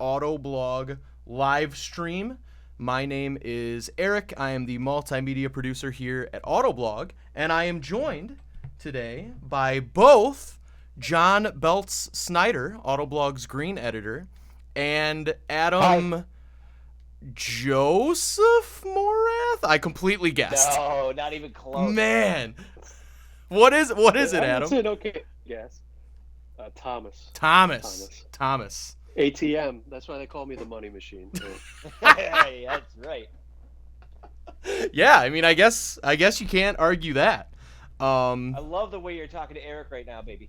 Autoblog live stream. My name is Eric. I am the multimedia producer here at Autoblog, and I am joined today by both John Belts Snyder, Autoblog's green editor, and Adam Joseph Morath. I completely guessed. No, not even close. Man, what is it, Adam? That's an okay guess. Thomas. ATM. That's why they call me the money machine. Hey, that's right. Yeah, I mean, I guess you can't argue that. I love the way you're talking to Eric right now, baby.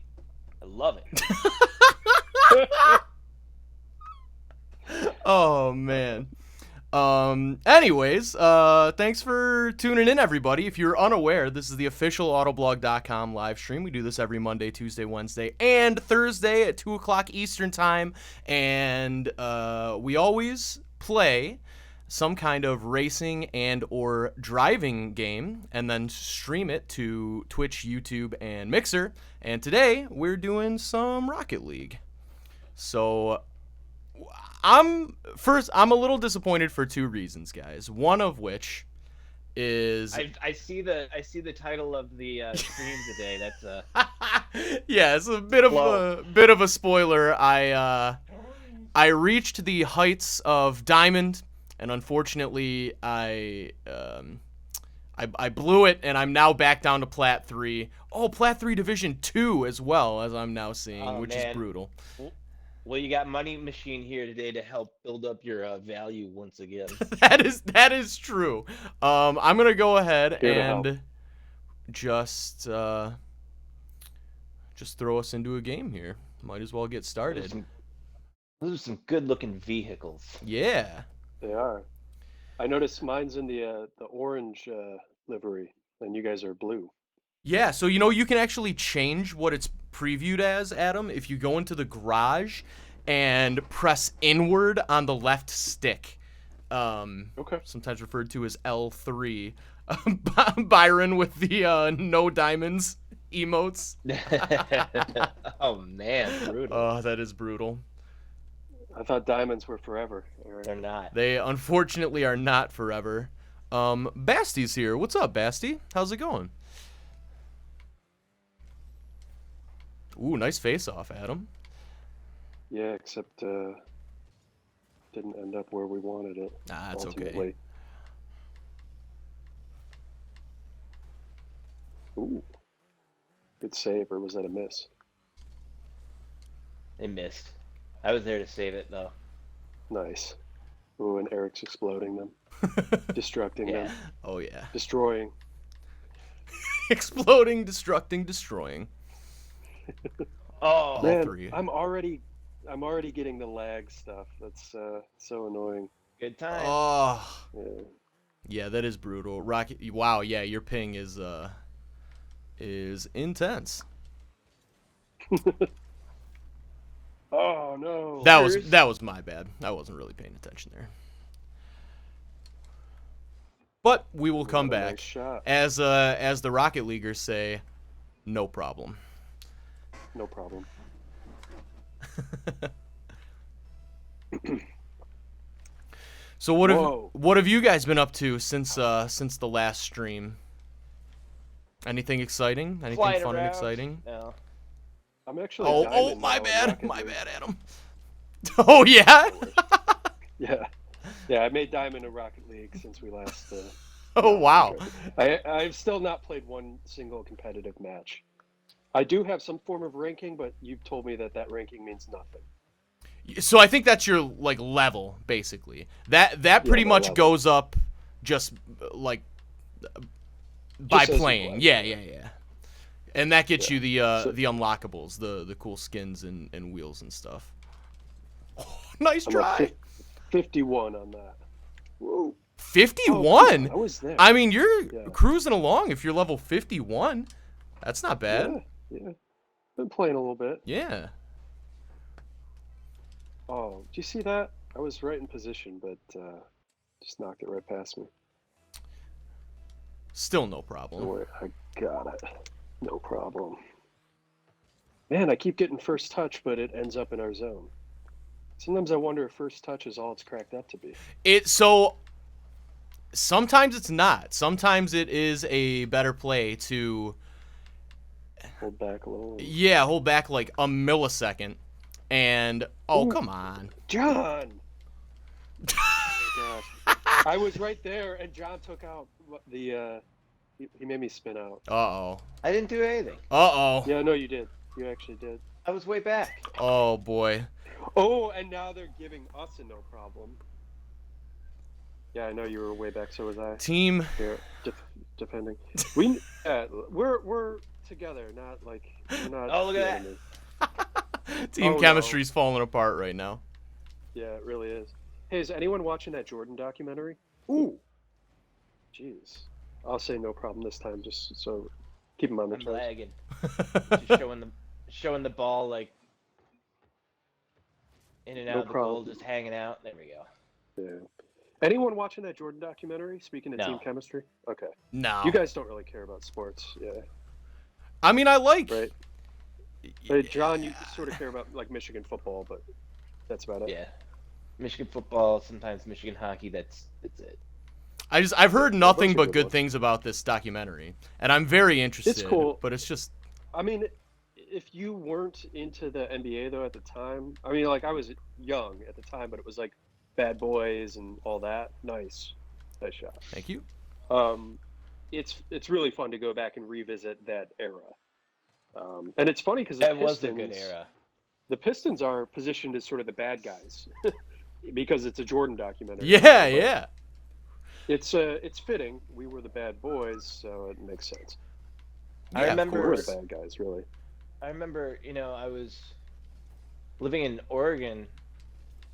I love it. Oh man. Anyways, thanks for tuning in, everybody. If you're unaware, this is the official Autoblog.com live stream. We do this every Monday, Tuesday, Wednesday, and Thursday at 2 o'clock Eastern time. And we always play some kind of racing and or driving game and then stream it to Twitch, YouTube, and Mixer. And today we're doing some Rocket League. So I'm a little disappointed for two reasons, guys. One of which is I see the title of the stream today. That's yeah, it's a bit of a spoiler. I reached the heights of Diamond, and unfortunately I blew it, and I'm now back down to Plat 3. Oh, Plat 3 Division 2 as well, as I'm now seeing, which is brutal. Well, you got Money Machine here today to help build up your value once again. that is true. I'm gonna go ahead and just throw us into a game here. Might as well get started. Those are some good-looking vehicles. Yeah, They are. I noticed mine's in the orange livery, and you guys are blue. Yeah, so you can actually change what it's previewed as, Adam, if you go into the garage and press inward on the left stick. Okay. Sometimes referred to as L3. Byron with the no diamonds emotes. Oh man, brutal. Oh, that is brutal. I thought diamonds were forever. They're not. They unfortunately are not forever. Basty's here. What's up, Basty? How's it going? Ooh, nice face-off, Adam. Yeah, except didn't end up where we wanted it. Ah, that's ultimately. okay. Ooh. Good save, or was that a miss? They missed. I was there to save it though. Nice. Ooh, and Eric's exploding them. Destructing them. Oh, yeah. Destroying. Exploding, destructing, destroying. Oh, Man, three. I'm already getting the lag stuff. That's so annoying. good time. Oh. Yeah. Yeah, that is brutal. Rocket. Wow, yeah, your ping is intense. Oh no. That was my bad. I wasn't really paying attention there. But we will come What a back. nice shot. As the Rocket Leaguers say, no problem. No problem. So what have you guys been up to since the last stream? Anything exciting? Anything Flying fun around. and exciting? No. I'm actually. Oh, diamond my now in bad. Rocket My League. bad, Adam. Oh, yeah? Yeah. I made diamond in Rocket League since we last. Oh, wow. I've still not played one single competitive match. I do have some form of ranking, but you've told me that ranking means nothing. So I think that's your level, basically. That pretty much level. goes up just by Just as you playing. play. Yeah. And that gets you the So- the unlockables, the cool skins and wheels and stuff. Oh, nice I'm at try. 51 on that. Whoa. 51? I was there. I mean, you're Yeah. cruising along if you're level 51. That's not bad. Yeah. Been playing a little bit. Yeah. Oh, did you see that? I was right in position, but just knocked it right past me. Still no Don't problem. worry, I got it. No problem. Man, I keep getting first touch, but it ends up in our zone. Sometimes I wonder if first touch is all it's cracked up to be. So sometimes it's not. Sometimes it is a better play to Hold back a little. hold back like a millisecond. And Ooh. come on. John! Oh my gosh. I was right there, and John took out the, he made me spin out. Uh-oh. I didn't do anything. Uh-oh. Yeah, no, you did. You actually did. I was way back. Oh, boy. Oh, and now they're giving us a no problem. Yeah, I know you were way back, so was I. Team. Here, defending. We're together, not like we're not. Oh, look at that. Team Oh, chemistry's falling apart right now. Yeah, it really is. Hey, is anyone watching that Jordan documentary? Ooh. Jeez. I'll say no problem this time, just so keep him on the I'm toes. lagging. Just showing the ball like in and out No of the problem. goal, just hanging out. There we go. Yeah. Anyone watching that Jordan documentary? Speaking of No. team chemistry? Okay. No. You guys don't really care about sports, yeah. I mean, I like. Right. Hey, John, you sort of care about like Michigan football, but that's about it. Yeah. Michigan football, sometimes Michigan hockey. That's it. I've heard nothing are but good good ones. things about this documentary, and I'm very interested. It's cool. But it's just. I mean, if you weren't into the NBA though at the time, I mean, like I was young at the time, but it was like Bad Boys and all that. Nice shot. Thank you. It's really fun to go back and revisit that era. And it's funny because That was a good era. The Pistons are positioned as sort of the bad guys because it's a Jordan documentary. Yeah, But yeah. It's fitting. We were the bad boys, so it makes sense. I Yeah, remember We were the bad guys, really. I remember, I was living in Oregon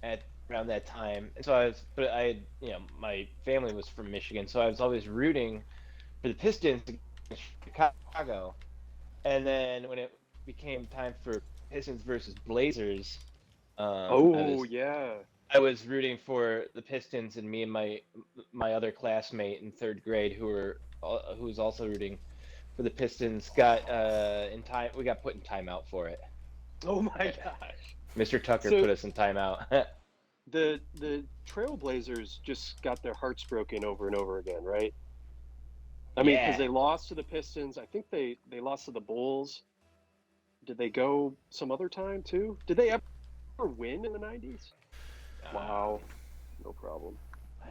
at around that time, and so my family was from Michigan, so I was always rooting for the Pistons against Chicago. And then when it became time for Pistons versus Blazers, Yeah. I was rooting for the Pistons, and me and my other classmate in third grade who was also rooting for the Pistons got we got put in timeout for it. Oh my gosh. Mr. Tucker So- put us in timeout. The Trailblazers just got their hearts broken over and over again, right? I mean, because Yeah. they lost to the Pistons. I think they lost to the Bulls. Did they go some other time too? Did they ever win in the 90s? Wow. No problem.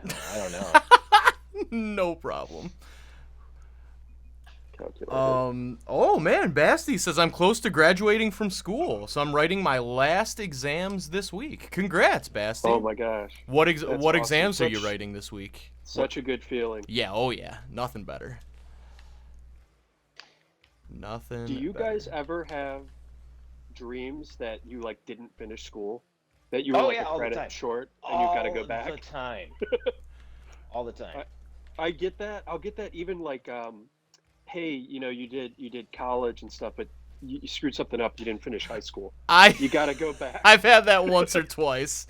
I don't know. No problem. Calculator. Oh man, Basti says I'm close to graduating from school, so I'm writing my last exams this week. Congrats, Basti. Oh my gosh. What That's what awesome. exams are you Such- writing this week? Such a good feeling. Yeah, oh yeah, nothing better. Nothing. Do you better. guys ever have dreams that you like didn't finish school? That you were Oh, like yeah, all a the time. credit short and you've got to go back? All the time. All the time. I get that. I'll get that even like hey, you did college and stuff, but you screwed something up. You didn't finish high school. You got to go back. I've had that once or twice,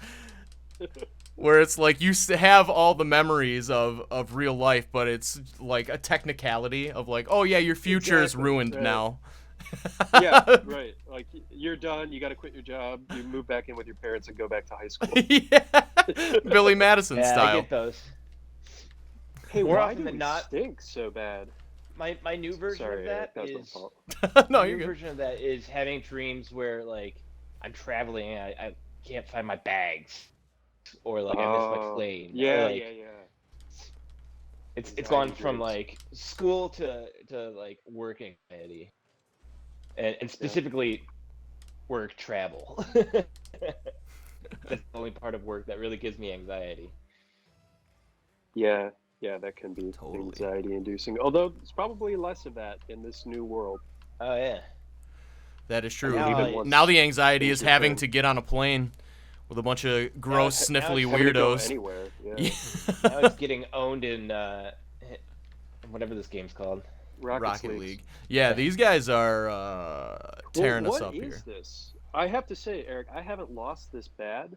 where it's like you have all the memories of real life, but it's like a technicality of like, oh yeah, your future is Exactly, ruined right. now. Yeah, right. Like you're done. You got to quit your job. You move back in with your parents and go back to high school. Yeah, Billy Madison Yeah, I style. get those. Hey, More why often do than we not- stink so bad? My new version Sorry, of that Eric, that was my is fault. No, my you're new good. version of that is having dreams where like I'm traveling and I can't find my bags, or like I missed my plane. or, Yeah, like, yeah. It's Anxiety gone from dreams. like school to like work anxiety, and specifically work travel. That's the only part of work that really gives me anxiety. Yeah, that can be Totally. anxiety-inducing. Although it's probably less of that in this new world. Oh yeah. That is true. Now Even it- now the anxiety is things having return. to get on a plane with a bunch of gross, now sniffly it's Having to go weirdos. anywhere. Yeah. Yeah. Now it's getting owned in whatever this game's called. Rocket Leagues. League. Yeah, these guys are tearing us up What here. is this? I have to say, Eric, I haven't lost this bad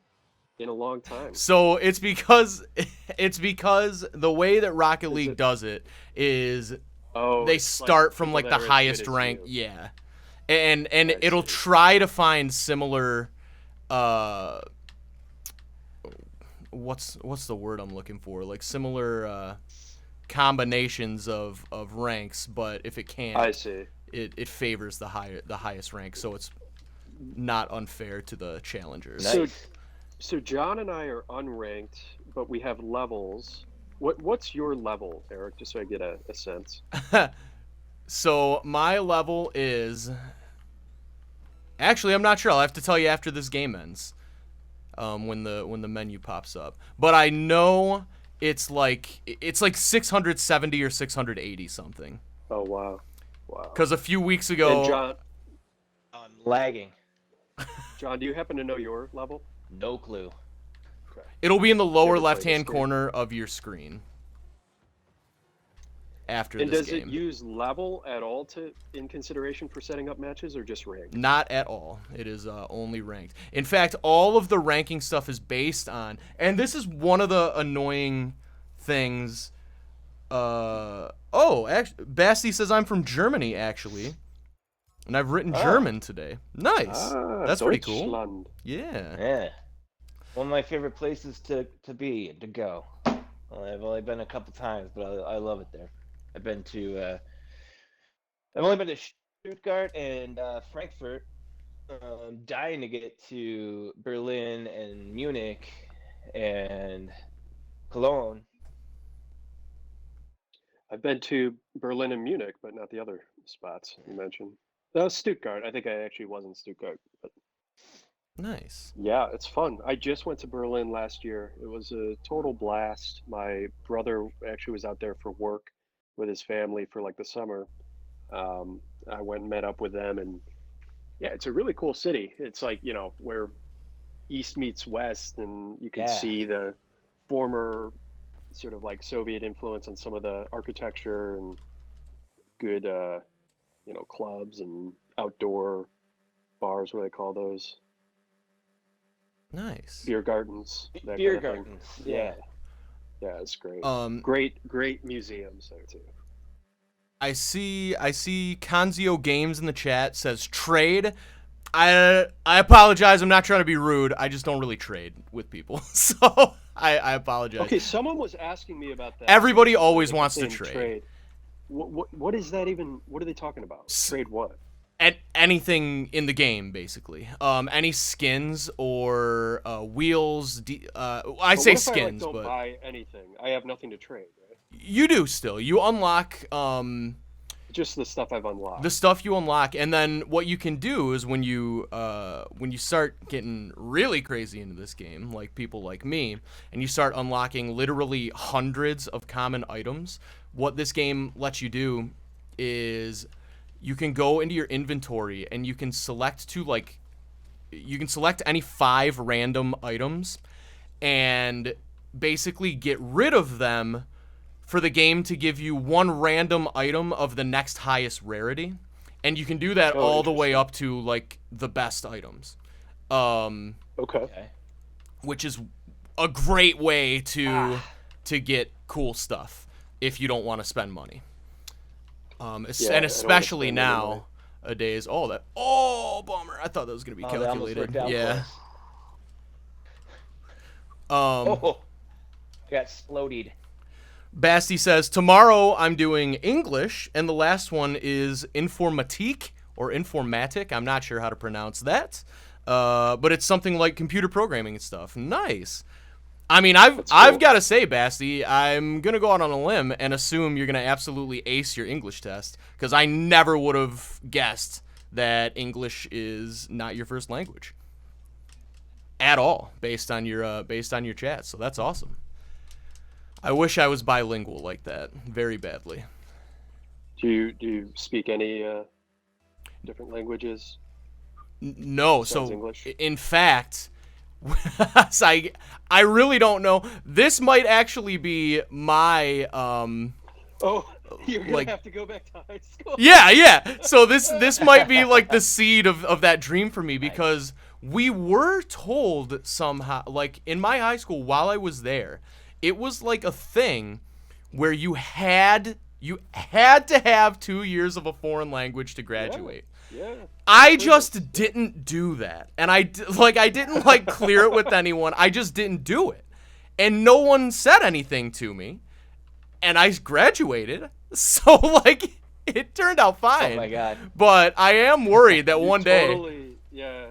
in a long time. So it's because the way that Rocket Is League it- does it is Oh, they it's start from people like that the are as good highest as rank, you. yeah, and I it'll see. try to find similar what's the word I'm looking for? Like similar combinations of ranks, but if it can't, I see. it favors the highest rank, so it's not unfair to the challengers. Nice. So John and I are unranked, but we have levels. What's your level, Eric? Just so I get a sense. So my level is, actually I'm not sure. I'll have to tell you after this game ends, when the menu pops up. But I know it's like 670 or 680 something. Oh wow. Because a few weeks ago, And John, I'm lagging. John, do you happen to know your level? No clue. Okay. it'll be in the lower Ever play left-hand this game? corner of your screen. After And this does game. it use level at all in consideration for setting up matches, or just ranked? Not at all. It is only ranked. In fact, all of the ranking stuff is based on, and this is one of the annoying things. Basti says I'm from Germany, actually. And I've written German today. Nice. That's pretty cool. Deutschland. Yeah. Yeah. One of my favorite places to be and to go. Well, I've only been a couple times, but I love it there. I've been to I've only been to Stuttgart and Frankfurt. I'm dying to get to Berlin and Munich and Cologne. I've been to Berlin and Munich, but not the other spots you mentioned. That was Stuttgart. I think I actually was in Stuttgart. But Nice. yeah, it's fun. I just went to Berlin last year. It was a total blast. My brother actually was out there for work with his family for like the summer. I went and met up with them, and yeah, it's a really cool city. It's like, where East meets West, and you can Yeah. see the former sort of like Soviet influence on some of the architecture, and good, clubs and outdoor bars, what do they call those? Nice. Beer gardens. that Beer kind of thing. gardens. Yeah. Yeah, it's great. Um, Great museums there too. I see Kanzio Games in the chat says trade. I apologize. I'm not trying to be rude. I just don't really trade with people. So I apologize. Okay, someone was asking me about that. Everybody always Like, wants to saying trade. What is that even? What are they talking about? Trade what? At anything in the game, basically. Any skins or wheels. I But say what if skins, I, don't but buy anything? I have nothing to trade, right? you do still. You unlock Just the stuff I've unlocked. the stuff you unlock, and then what you can do is when you start getting really crazy into this game, like people like me, and you start unlocking literally hundreds of common items, what this game lets you do is you can go into your inventory and you can select any 5 random items and basically get rid of them for the game to give you one random item of the next highest rarity. And you can do that all the way up to like the best items. Okay. Okay. Which is a great way to get cool stuff if you don't want to spend money. And especially nowadays. Bummer. I thought that was gonna be That almost calculated. worked out for Yeah. us. I got slowed. Basti says, tomorrow I'm doing English, and the last one is informatique or informatic. I'm not sure how to pronounce that. But it's something like computer programming and stuff. Nice. I mean, I've got to say, Basti, I'm going to go out on a limb and assume you're going to absolutely ace your English test, because I never would have guessed that English is not your first language at all, based on your chat. So that's awesome. I wish I was bilingual like that very badly. Do you speak any different languages? No. Besides So English? in fact, I really don't know. This might actually be my Oh, you're gonna like- have to go back to high school. Yeah. So this might be like the seed of that dream for me, because we were told somehow, like in my high school while I was there, it was like a thing where you had to have 2 years of a foreign language to graduate. Yeah. I just didn't do that, and I didn't like clear it with anyone. I just didn't do it, and no one said anything to me, and I graduated. So like, it turned out fine. Oh my God. But I am worried that one day. Totally, yeah.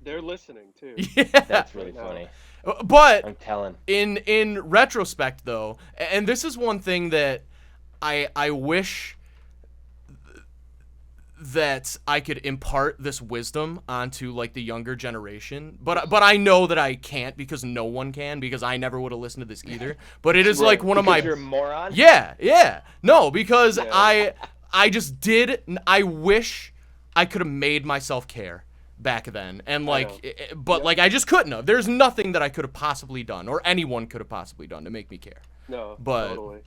They're listening too. Yeah. That's really Right now. funny. But I'm telling. in retrospect, though, and this is one thing that I wish that I could impart this wisdom onto like the younger generation, but I know that I can't because no one can, because I never would have listened to this either. But it is like one of my. Because you're a moron. Yeah. No, because Yeah. I just did. I wish I could have made myself care back then, and like, but like I just couldn't have. There's nothing that I could have possibly done, or anyone could have possibly done to make me care. No, But- totally.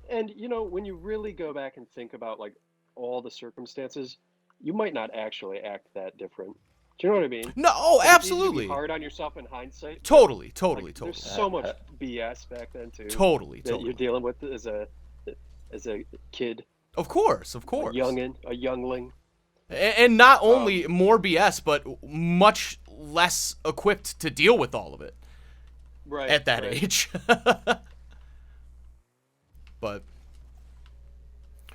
And you know, when you really go back and think about like all the circumstances, you might not actually act that different. Do you know what I mean? No, oh, Like, it's easy to be absolutely, hard on yourself in hindsight. but, totally. like, there's so much BS back then too. Totally. That you're dealing with as a kid, Of course. a youngling. And not only more BS, but much less equipped to deal with all of it Right. at that right. age. But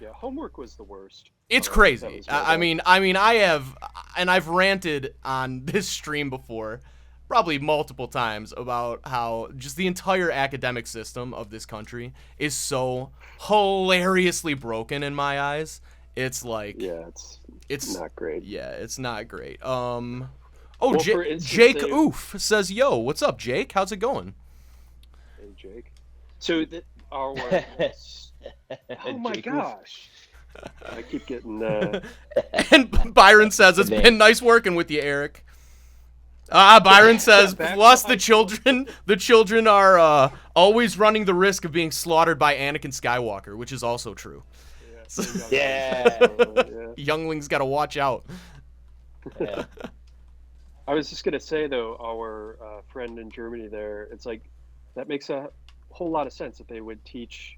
Yeah, homework was the worst. it's That crazy. was my I bad. mean, I've ranted on this stream before, probably multiple times, about how just the entire academic system of this country is so hilariously broken in my eyes. It's like, Yeah, it's not great. Yeah, it's not great. Oh, Well, for instance, Jake they- Oof says, "Yo, what's up, Jake? How's it going?" Hey, Jake. So our oh my Jake Oof. gosh, I keep getting And Byron says, "It's Good been nice working with you, Eric." Byron says, Back to "Plus high the school." children are always running the risk of being slaughtered by Anakin Skywalker," which is also true. Yeah. Younglings got to watch out. Yeah. I was just gonna say though, our friend in Germany there, it's like that makes a whole lot of sense that they would teach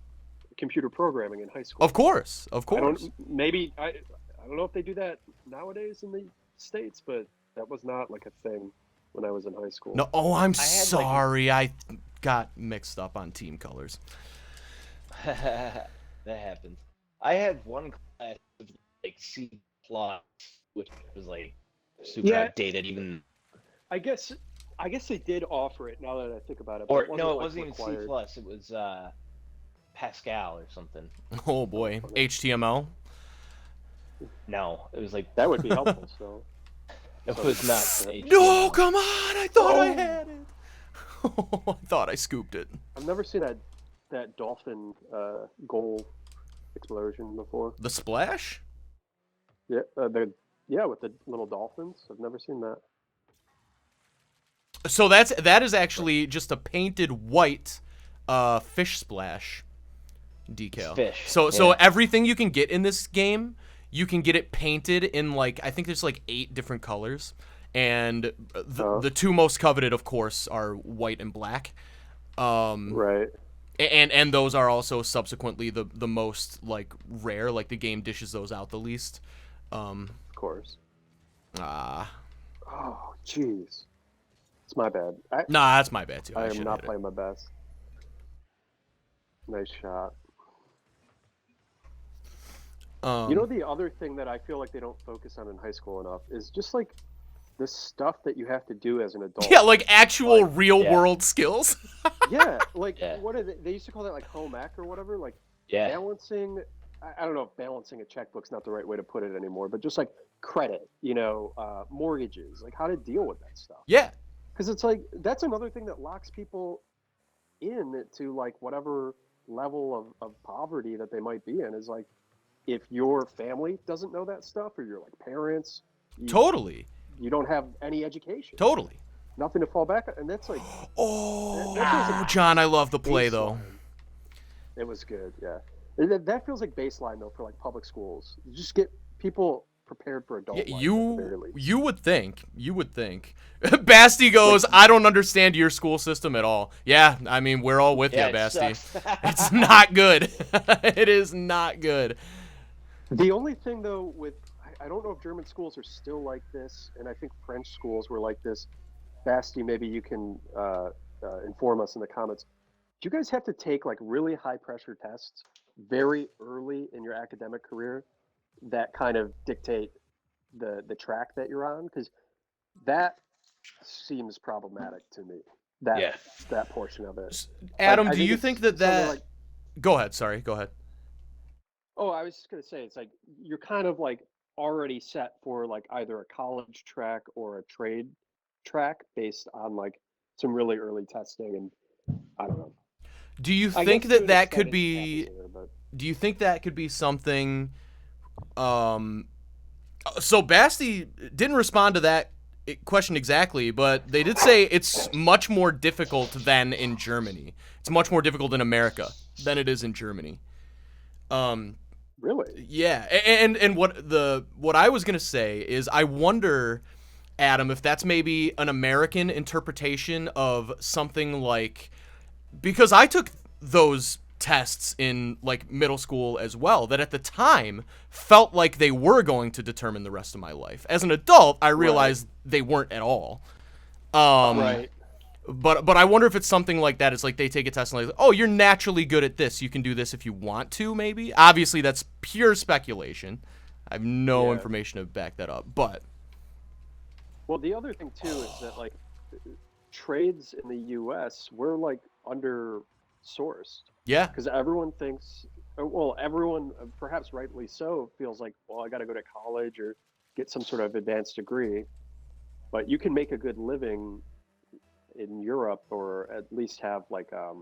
computer programming in high school. Of course. I don't know if they do that nowadays in the States, but that was not like a thing when I was in high school. No, oh, I'm I had, like- sorry. I got mixed up on team colors. That happens. I had one class of like C++, which was like super Yeah. outdated. Even I guess they did offer it now that I think about it. or but no, it like, wasn't even required. C++. It was Pascal or something. Oh boy, HTML. No, it was like That would be helpful. So it was not. HTML. No, come on! I thought I Oh. had it. I thought I scooped it. I've never seen that dolphin goal explosion before. The splash? Yeah, with the little dolphins. I've never seen that. So that is actually just a painted white fish splash decal. Fish, So yeah. everything you can get in this game, you can get it painted in like, I think there's like 8 different colors, and the two most coveted, of course, are white and black. Right. And those are also subsequently the most like rare. Like the game dishes those out the least. Of course. Ah, Oh, jeez. It's my bad. nah, that's my bad too. I am should've not hit it. playing my best. Nice shot. You know, the other thing that I feel like they don't focus on in high school enough is just like the stuff that you have to do as an adult. Yeah, like actual Like, real yeah. world skills. Yeah, like Yeah. what are they used to call that, like home ec or whatever, like Yeah. balancing. I don't know if balancing a checkbook's not the right way to put it anymore, but just like credit, mortgages, like how to deal with that stuff. Yeah. Because it's like that's another thing that locks people in to like whatever level of poverty that they might be in, is like if your family doesn't know that stuff, or your like parents, Totally. you don't have any education, Totally. nothing to fall back on, and that's like Oh, that feels like John, I love the play though. baseline. It was good, yeah. That feels like baseline though for like public schools. You just get people prepared for adult Yeah, life, at the very least. you would think. Basti goes, I don't understand your school system at all. Yeah, I mean, we're all with Yeah, you, it Basti. sucks. It's not good. It is not good. The only thing though with I don't know if German schools are still like this, and I think French schools were like this. Basti, maybe you can inform us in the comments. Do you guys have to take like really high pressure tests very early in your academic career that kind of dictate the track that you're on? Because that seems problematic to me. That portion of it. Adam, I do think you it's think that something like, Go ahead. Sorry. Go ahead. oh, I was just gonna say, it's like you're kind of like already set for like either a college track or a trade track based on like some really early testing, and I don't know. Do you I think guess that to an that extent could it be? happens here, but Do you think that could be something? So Basti didn't respond to that question exactly, but they did say it's much more difficult than in Germany. It's much more difficult in America than it is in Germany. really, Yeah, and what I was gonna say is I wonder, Adam, if that's maybe an American interpretation of something like, because I took those tests in like middle school as well that at the time felt like they were going to determine the rest of my life. As an adult, I realized they weren't at all. right? But I wonder if it's something like that. It's like they take a test and like, oh, you're naturally good at this. You can do this if you want to, maybe. Obviously, that's pure speculation. I have no information to back that up. But Well, the other thing too is that like trades in the U.S. we're like under-sourced yeah, because everyone thinks, well, everyone, perhaps rightly so, feels like, well, I got to go to college or get some sort of advanced degree, but you can make a good living in Europe, or at least have like a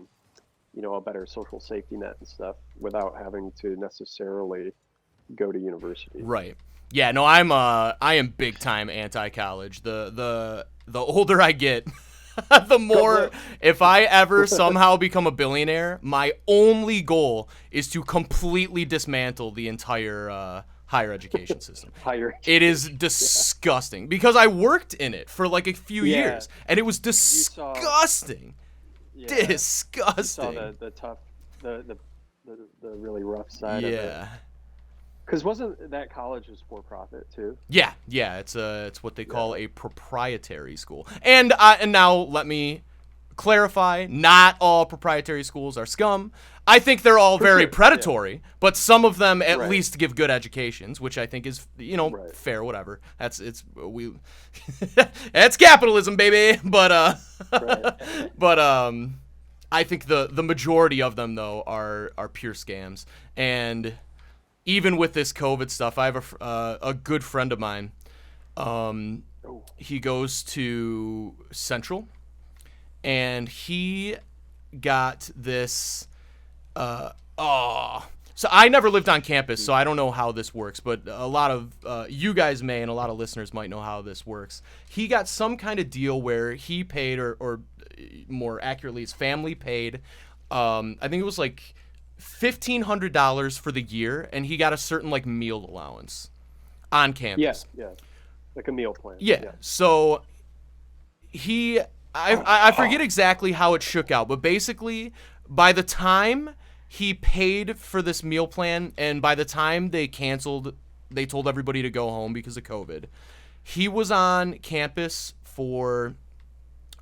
better social safety net and stuff without having to necessarily go to university. right. Yeah, no, I am big time anti-college. The older I get, the more, if I ever somehow become a billionaire, my only goal is to completely dismantle the entire higher education system. It is disgusting because I worked in it for like a few years and it was disgusting. Disgusting. You saw the tough, the really rough side of it. Yeah. Because wasn't that college was for profit too? Yeah. It's what they call a proprietary school. And now let me clarify: not all proprietary schools are scum. I think they're all very predatory, but some of them at least give good educations, which I think is fair. Whatever. That's capitalism, baby. But I think the majority of them though are pure scams. And even with this COVID stuff, I have a good friend of mine. He goes to Central, and he got this. So I never lived on campus, so I don't know how this works. But a lot of you guys may, and a lot of listeners might know how this works. He got some kind of deal where he paid, or more accurately, his family paid. I think it was like $1,500 for the year, and he got a certain like meal allowance on campus. Yeah, like a meal plan. Yeah. So I forget exactly how it shook out, but basically by the time he paid for this meal plan, and by the time they told everybody to go home because of COVID, he was on campus for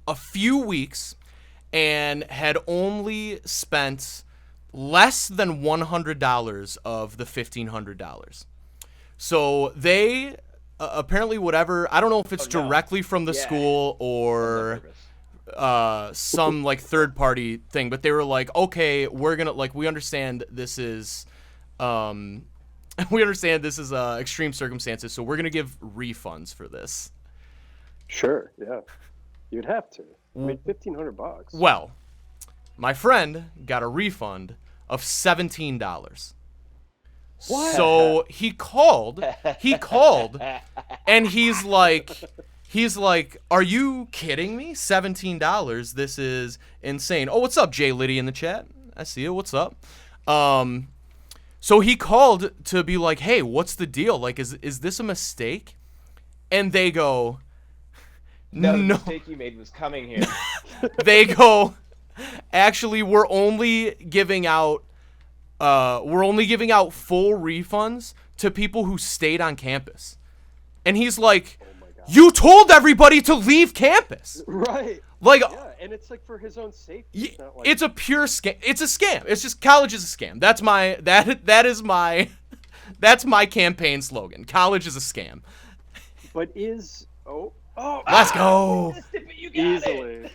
a few weeks and had only spent less than $100 of the $1,500. So they apparently, whatever, I don't know if it's directly from the school or some like third party thing, but they were like, okay, we're gonna, like, we understand this is extreme circumstances, so we're gonna give refunds for this. Sure, yeah, you'd have to. I mean, $1,500. Well, my friend got a refund of $17. What? So he called, and he's like, are you kidding me? $17? This is insane. Oh, what's up, Jay Liddy in the chat? I see you. What's up? So he called to be like, hey, what's the deal? Like, is this a mistake? And they go, no. The mistake you made was coming here. They go, actually, we're only giving out full refunds to people who stayed on campus. And he's like, you told everybody to leave campus. Right. Like, yeah. and it's like for his own safety. It's not like... It's a pure scam. It's a scam. It's just college is a scam. That's my that is my that's my campaign slogan. College is a scam. But is Let's go. You got easily.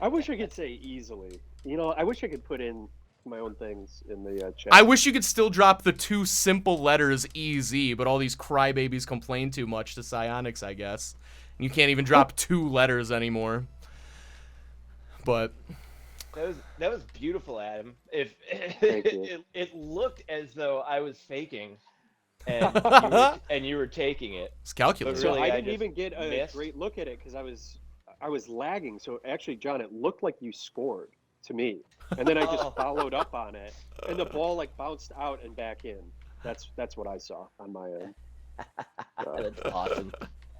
I wish I could say easily. You know, I wish I could put in my own things in the chat. I wish you could still drop the 2 simple letters EZ, but all these crybabies complain too much to Psionics, I guess. You can't even drop 2 letters anymore. But that was beautiful, Adam. If it looked as though I was faking, and you were taking it. It's calculated. But really, So I didn't even get a missed. great look at it because I was lagging. So actually, John, it looked like you scored to me, and then I just followed up on it, and the ball like bounced out and back in. That's what I saw on my end. That's awesome.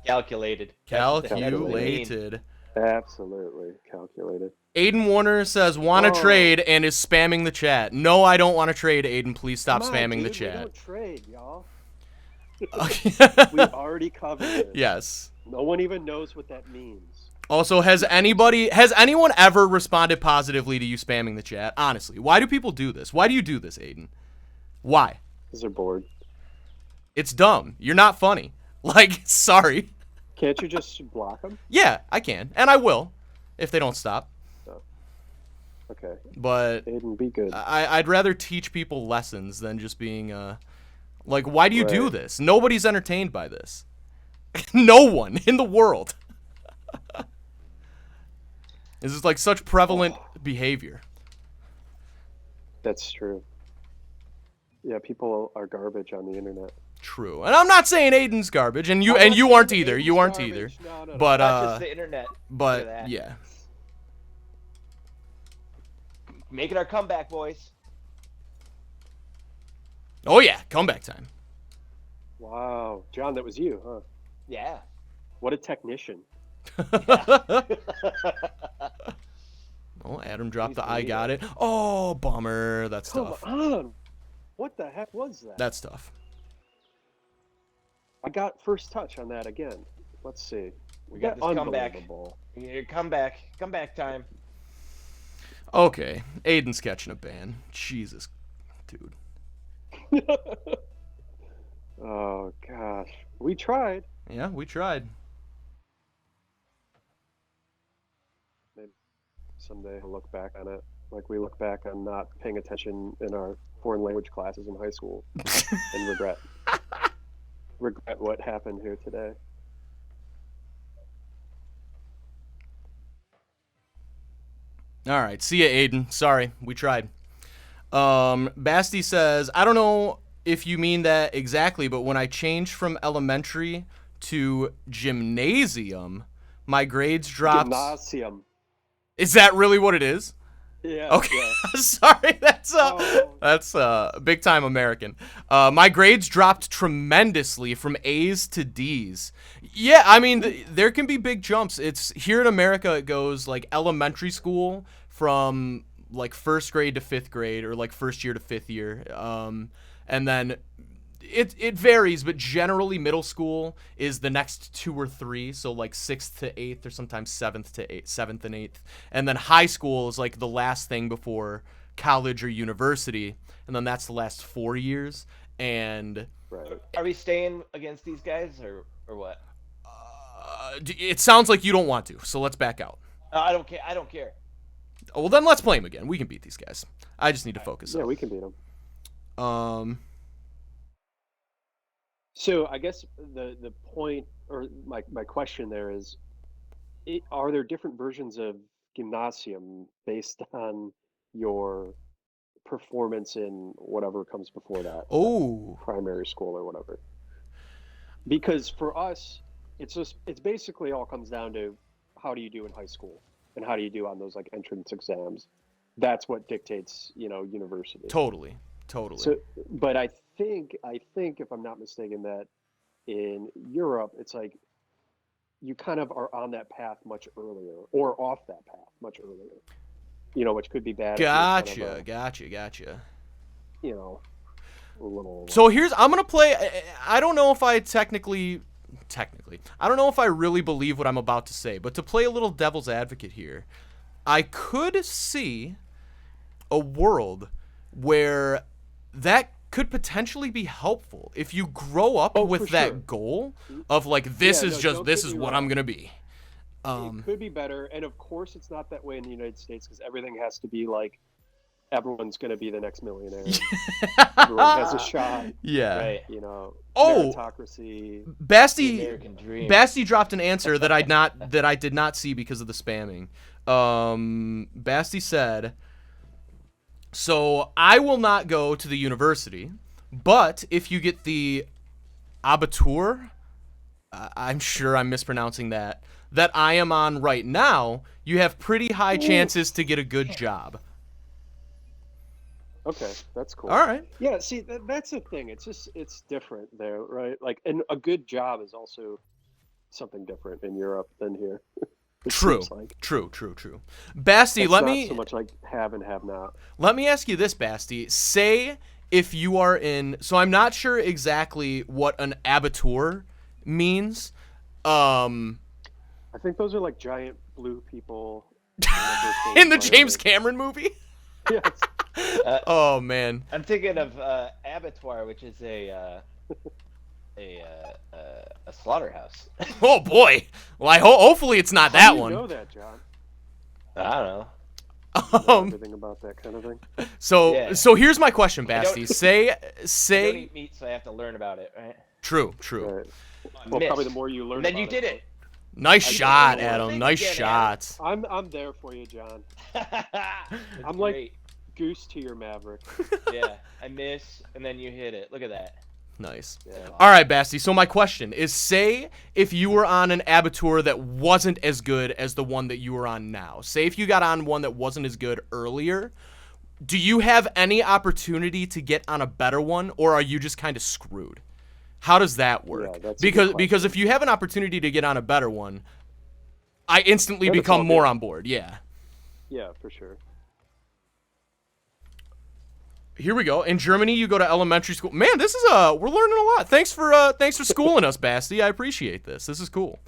Calculated. Calculated. Absolutely calculated. Aiden Warner says, want to trade, and is spamming the chat. No, I don't want to trade, Aiden. Please stop spamming the chat. We don't trade, y'all. Okay. We've already covered it. Yes. No one even knows what that means. Also, has anyone ever responded positively to you spamming the chat? Honestly, why do people do this? Why do you do this, Aiden? Why? Because they're bored. It's dumb. You're not funny. Like, sorry. Can't you just block them? Yeah, I can. And I will, if they don't stop. Oh. Okay. But Aiden, be good. I'd rather teach people lessons than just being, like, why do you do Right. this? Nobody's entertained by this. No one in the world. This is, like, such prevalent behavior. That's true. Yeah, people are garbage on the internet. True. And I'm not saying Aiden's garbage, and you aren't either. You aren't either. No. But Not just the internet. Look at but that. yeah. Making our comeback, boys. Oh yeah, comeback time. Wow, John, that was you, huh? Yeah. What a technician. Oh, Adam dropped He's the I the got it. Oh, bummer. That's Come tough. on. What the heck was that? That's tough. I got first touch on that again. Let's see. We got this comeback. Unbelievable. Your comeback time. Okay, Aiden's catching a ban. Jesus, dude. Oh gosh, we tried. Yeah, we tried. Maybe someday I'll look back on it like we look back on not paying attention in our foreign language classes in high school and regret what happened here today. All right, see ya, Aiden. Sorry, we tried. Basti says, I don't know if you mean that exactly, but when I changed from elementary to gymnasium, my grades dropped. Gymnasium. Is that really what it is? Yeah. Okay, Yeah. sorry, that's big time American. My grades dropped tremendously from A's to D's. Yeah, I mean there can be big jumps. It's here in America. It goes like elementary school from like first grade to fifth grade, or like first year to fifth year, and then it varies, but generally middle school is the next 2 or 3, so like 6th to 8th, or sometimes 7th and 8th, and then high school is like the last thing before college or university, and then that's the last 4 years. And Right. Are we staying against these guys or what? it sounds like you don't want to, so let's back out. I don't care. I don't care. Oh, well, then let's play them again. We can beat these guys. I just need to focus. Yeah, we can beat them. So I guess the point, or my question there is, are there different versions of gymnasium based on your performance in whatever comes before that? Oh. Primary school or whatever. Because for us, it's basically all comes down to how do you do in high school and how do you do on those like entrance exams. That's what dictates, university. Totally. So, but I think if I'm not mistaken, that in Europe, it's like you kind of are on that path much earlier, or off that path much earlier. Which could be bad. Gotcha. A little. So I'm gonna play. I don't know if I technically technically. I don't know if I really believe what I'm about to say, but to play a little devil's advocate here, I could see a world where that could potentially be helpful if you grow up with that goal of like, this is what I'm going to be. It could be better. And of course, it's not that way in the United States because everything has to be like, everyone's going to be the next millionaire. Everyone has a shot. Yeah. Right. You know, Oh, meritocracy. Basti dropped an answer that I did not see because of the spamming. Basti said, so I will not go to the university, but if you get the Abitur, I'm sure I'm mispronouncing that I am on right now, you have pretty high chances to get a good job. Okay, that's cool. All right. Yeah, see, that's the thing. It's different there, right? Like, and a good job is also something different in Europe than here. True. Basti, it's let not me so much like have and have not. Let me ask you this, Basti. Say if you are in, so I'm not sure exactly what an Abitur means. I think those are like giant blue people in the James Cameron movie. Yes. Oh man. I'm thinking of abattoir, which is a slaughterhouse. Oh boy. Well, hopefully it's not that one. How do you know that, John? I don't know. You know everything about that kind of thing. So here's my question, Basti. I don't eat meat, so I have to learn about it, right? True. Right. Well, probably the more you learn. And then about you did it. Nice shot, Adam. Nice shot. I'm there for you, John. I'm great. like Goose to your Maverick. Yeah, I miss, and then you hit it. Look at that. Nice. Yeah. All right, Basti. So my question is, say if you were on an Abitur that wasn't as good as the one that you were on now. Say if you got on one that wasn't as good earlier, do you have any opportunity to get on a better one, or are you just kind of screwed? How does that work? Yeah, that's a good question. Because if you have an opportunity to get on a better one, I instantly become more on board. Yeah. Yeah, for sure. Here we go. In Germany, you go to elementary school. Man, this is we're learning a lot. Thanks for schooling us, Basti. I appreciate this. This is cool.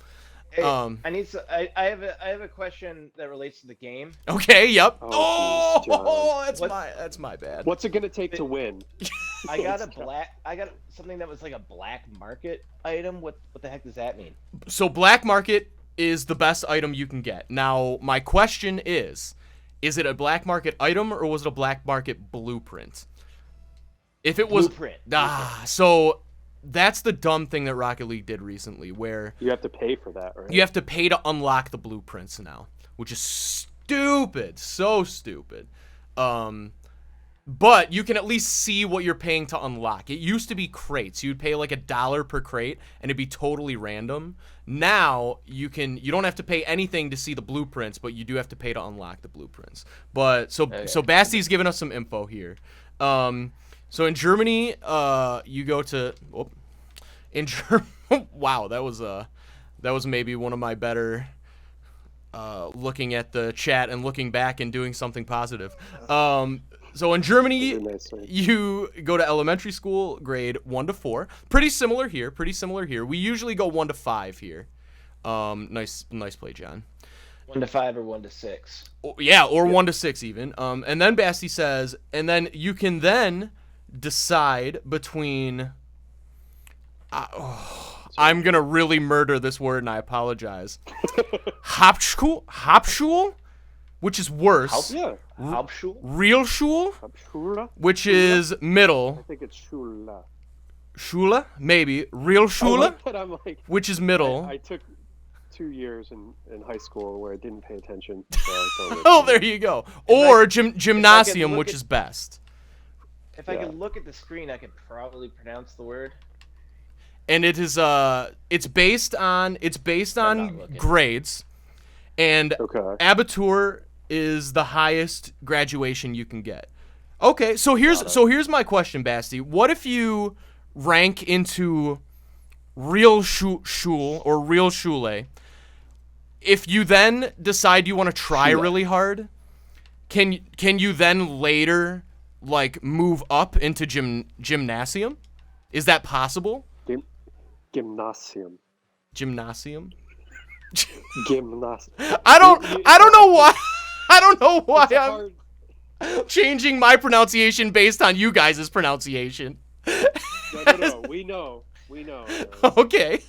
Hey, I have a question that relates to the game. Okay. Yep. Oh, geez, that's my bad. What's it gonna take to win? I got something that was like a black market item. What the heck does that mean? So black market is the best item you can get. Now, my question is it a black market item or was it a black market blueprint? If it was blueprint. So that's the dumb thing that Rocket League did recently, where you have to pay for that, right? You have to pay to unlock the blueprints now, which is stupid, so stupid. But you can at least see what you're paying to unlock. It used to be crates. You'd pay like $1 per crate, and it'd be totally random. Now you don't have to pay anything to see the blueprints, but you do have to pay to unlock the blueprints. But so Basti's giving us some info here. So in Germany, you go to in Germany. Wow, that was maybe one of my better looking at the chat and looking back and doing something positive. So in Germany, you go to elementary school, grade 1 to 4. Pretty similar here. We usually go 1 to 5 here. Nice play, John. 1 to 5 or 1 to 6. Yeah, or 1 to 6 even. And then Basti says, and then you can then decide between. I'm gonna really murder this word, and I apologize. Hauptschule, which is worse. Hauptschule? Realschule, which is middle. I think it's Schule. Schule, maybe. Realschule, which is middle. I took 2 years in high school where I didn't pay attention. Oh, there you go. Or gymnasium, which is best. If I could look at the screen, I could probably pronounce the word. And it is it's based on grades, and Abitur is the highest graduation you can get. Okay, so here's my question, Basti. What if you rank into real shul or real shule? If you then decide you want to try really hard, can you then later like move up into gymnasium? Is that possible? Gymnasium. Gymnasium. Gymnasium. I don't know why. I don't know why It's a I'm hard- changing my pronunciation based on you guys' pronunciation. No. We know. Okay.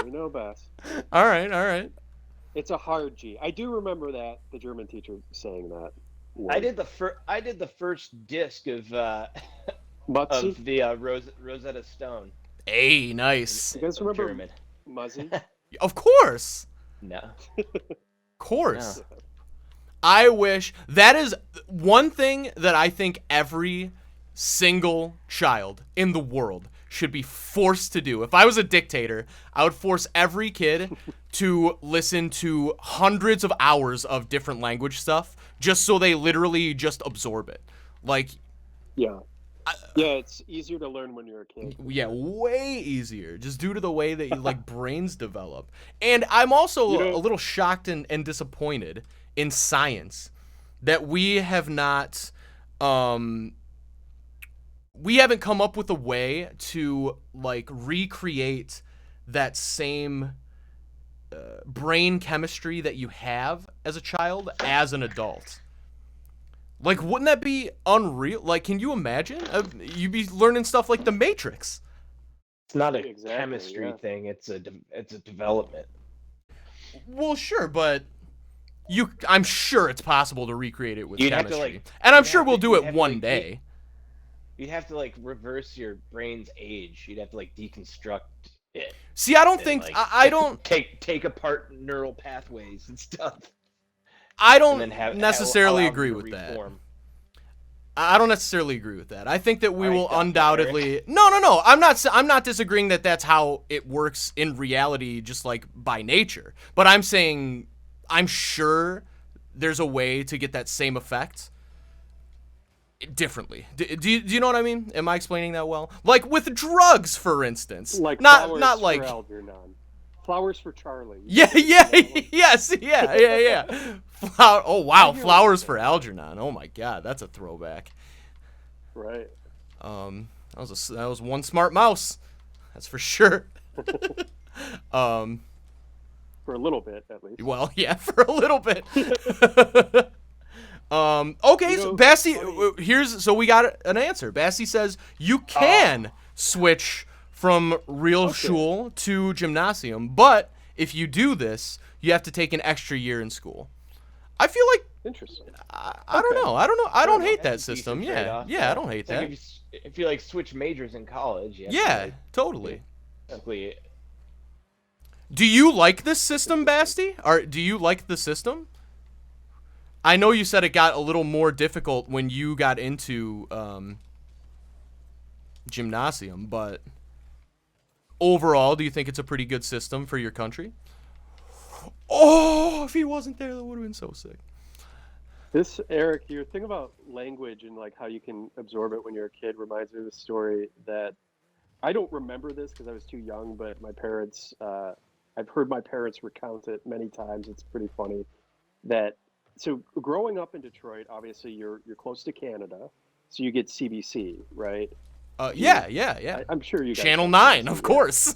We know best. All right. It's a hard G. I do remember that the German teacher saying that. I word. did the first disc of Mutzi. the Rosetta Stone Hey, nice. You guys of remember German. Muzzy? Of course. No. Course. No. I wish that is one thing that I think every single child in the world should be forced to do. If I was a dictator, I would force every kid to listen to hundreds of hours of different language stuff just so they literally just absorb it. Like, Yeah. Yeah, it's easier to learn when you're a kid. yeah, way easier, just due to the way that like brains develop. And I'm also a little shocked and disappointed in science that we haven't come up with a way to like recreate that same brain chemistry that you have as a child as an adult. Like, wouldn't that be unreal? Like, can you imagine? You'd be learning stuff like the Matrix. It's not a Exactly, chemistry yeah. thing. It's a development. Well, sure, but I'm sure it's possible to recreate it with You'd have to, chemistry. like- And I'm you'd sure have we'll to- do you'd it have to, one like, day. You'd have to like reverse your brain's age. You'd have to like deconstruct it. See, I don't and, think like, I don't take apart neural pathways and stuff. I And then don't necessarily allow them agree to with that. reform. I don't necessarily agree with that. I think that we All right, will Dr. undoubtedly. No. I'm not disagreeing that that's how it works in reality, just like by nature. But I'm saying I'm sure there's a way to get that same effect differently. Do you know what I mean? Am I explaining that well? Like with drugs, for instance. Like not flowers like. for Algernon. Flowers for Charlie. Yeah. Yes. Yeah. Oh wow, flowers for Algernon. Oh my God, that's a throwback. Right. That was one smart mouse, that's for sure. For a little bit, at least. Well, yeah, for a little bit. Okay, so Basti, so we got an answer. Basti says you can switch from real shul to gymnasium, but if you do this, you have to take an extra year in school. I feel like Interesting. I don't know. I don't hate that That's a system. decent Yeah, trade-off. I don't hate It's like that. if you like switch majors in college, you have to, Yeah, like, totally. simply Do you like this system, Basti? Or do you like the system? I know you said it got a little more difficult when you got into gymnasium, but overall, do you think it's a pretty good system for your country? Oh, if he wasn't there, that would have been so sick. This, Eric, your thing about language and like how you can absorb it when you're a kid reminds me of a story that I don't remember this because I was too young, but my parents, I've heard my parents recount it many times. It's pretty funny that, so growing up in Detroit, obviously you're close to Canada, so you get CBC, right? Yeah. I'm sure you guys Channel have 9, CBC, of yeah. course.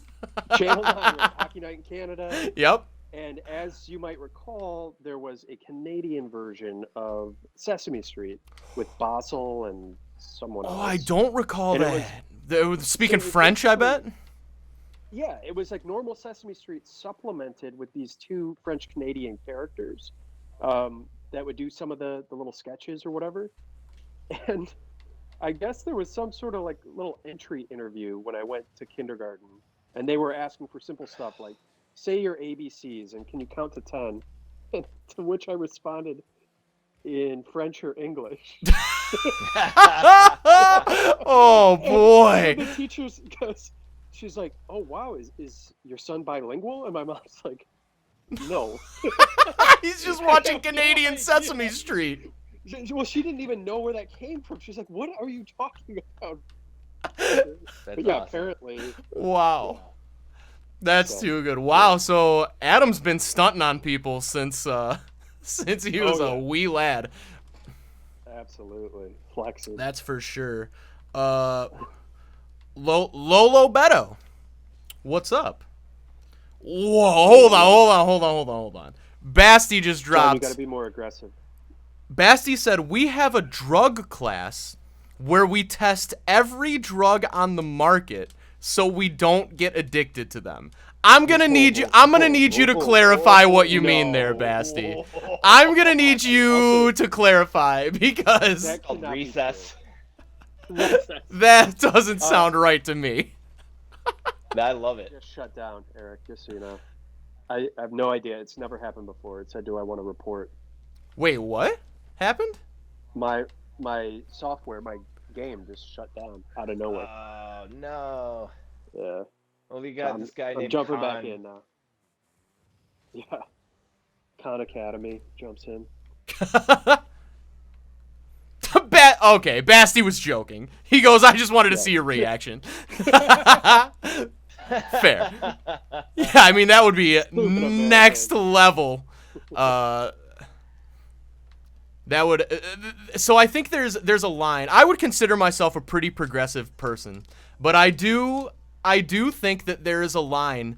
Channel 9, right? Hockey Night in Canada. Yep. And as you might recall, there was a Canadian version of Sesame Street with Basel and someone else. Oh, I don't recall And it that. was- They were speaking so it French, I bet. basically- Yeah, it was like normal Sesame Street supplemented with these two French Canadian characters that would do some of the little sketches or whatever. And I guess there was some sort of like little entry interview when I went to kindergarten, and they were asking for simple stuff like, say your ABCs and can you count to 10? And to which I responded in French or English. Oh boy. And the teacher's goes, she's like, "Oh wow, is your son bilingual?" And my mom's like, "No." He's just watching I have no Canadian idea. Sesame Street. Well, she didn't even know where that came from. She's like, "What are you talking about?" That's But yeah, awesome. apparently. Wow. That's So, too good. Wow, so Adam's been stunting on people since he was Oh, a yeah. wee lad. Absolutely. Flexing. That's for sure. Lolo Beto, what's up? Whoa, hold on. Basti just John, dropped. you got to be more aggressive. Basti said, we have a drug class where we test every drug on the market so we don't get addicted to them. I'm gonna need you to clarify what you mean there, Basti. I'm gonna need you to clarify because That Called cannot be recess. true. that doesn't sound right to me. I love it. Just shut down, Eric, just so you know. I have no idea. It's never happened before. It said, do I want to report? Wait, what happened? My software, my game just shut down out of nowhere. Oh no. Yeah. Well, we got this guy I'm named jumping Khan. back in now. Yeah. Khan Academy jumps in. Okay, Basti was joking. He goes, I just wanted to see your reaction. Fair. Yeah, I mean, that would be next level. That would... so I think there's a line. I would consider myself a pretty progressive person, but I do think that there is a line.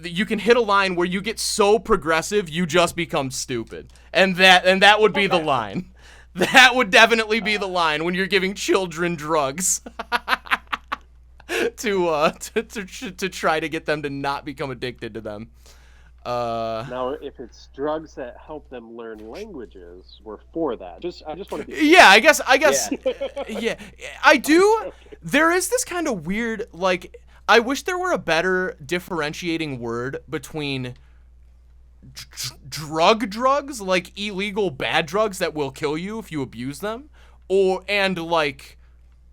You can hit a line where you get so progressive you just become stupid, and that would be the line. That would definitely be the line when you're giving children drugs to try to get them to not become addicted to them. Now, if it's drugs that help them learn languages, we're for that. I just want to be. Yeah, I guess. Yeah, I do. There is this kind of weird, like, I wish there were a better differentiating word between drugs, like illegal bad drugs that will kill you if you abuse them, and like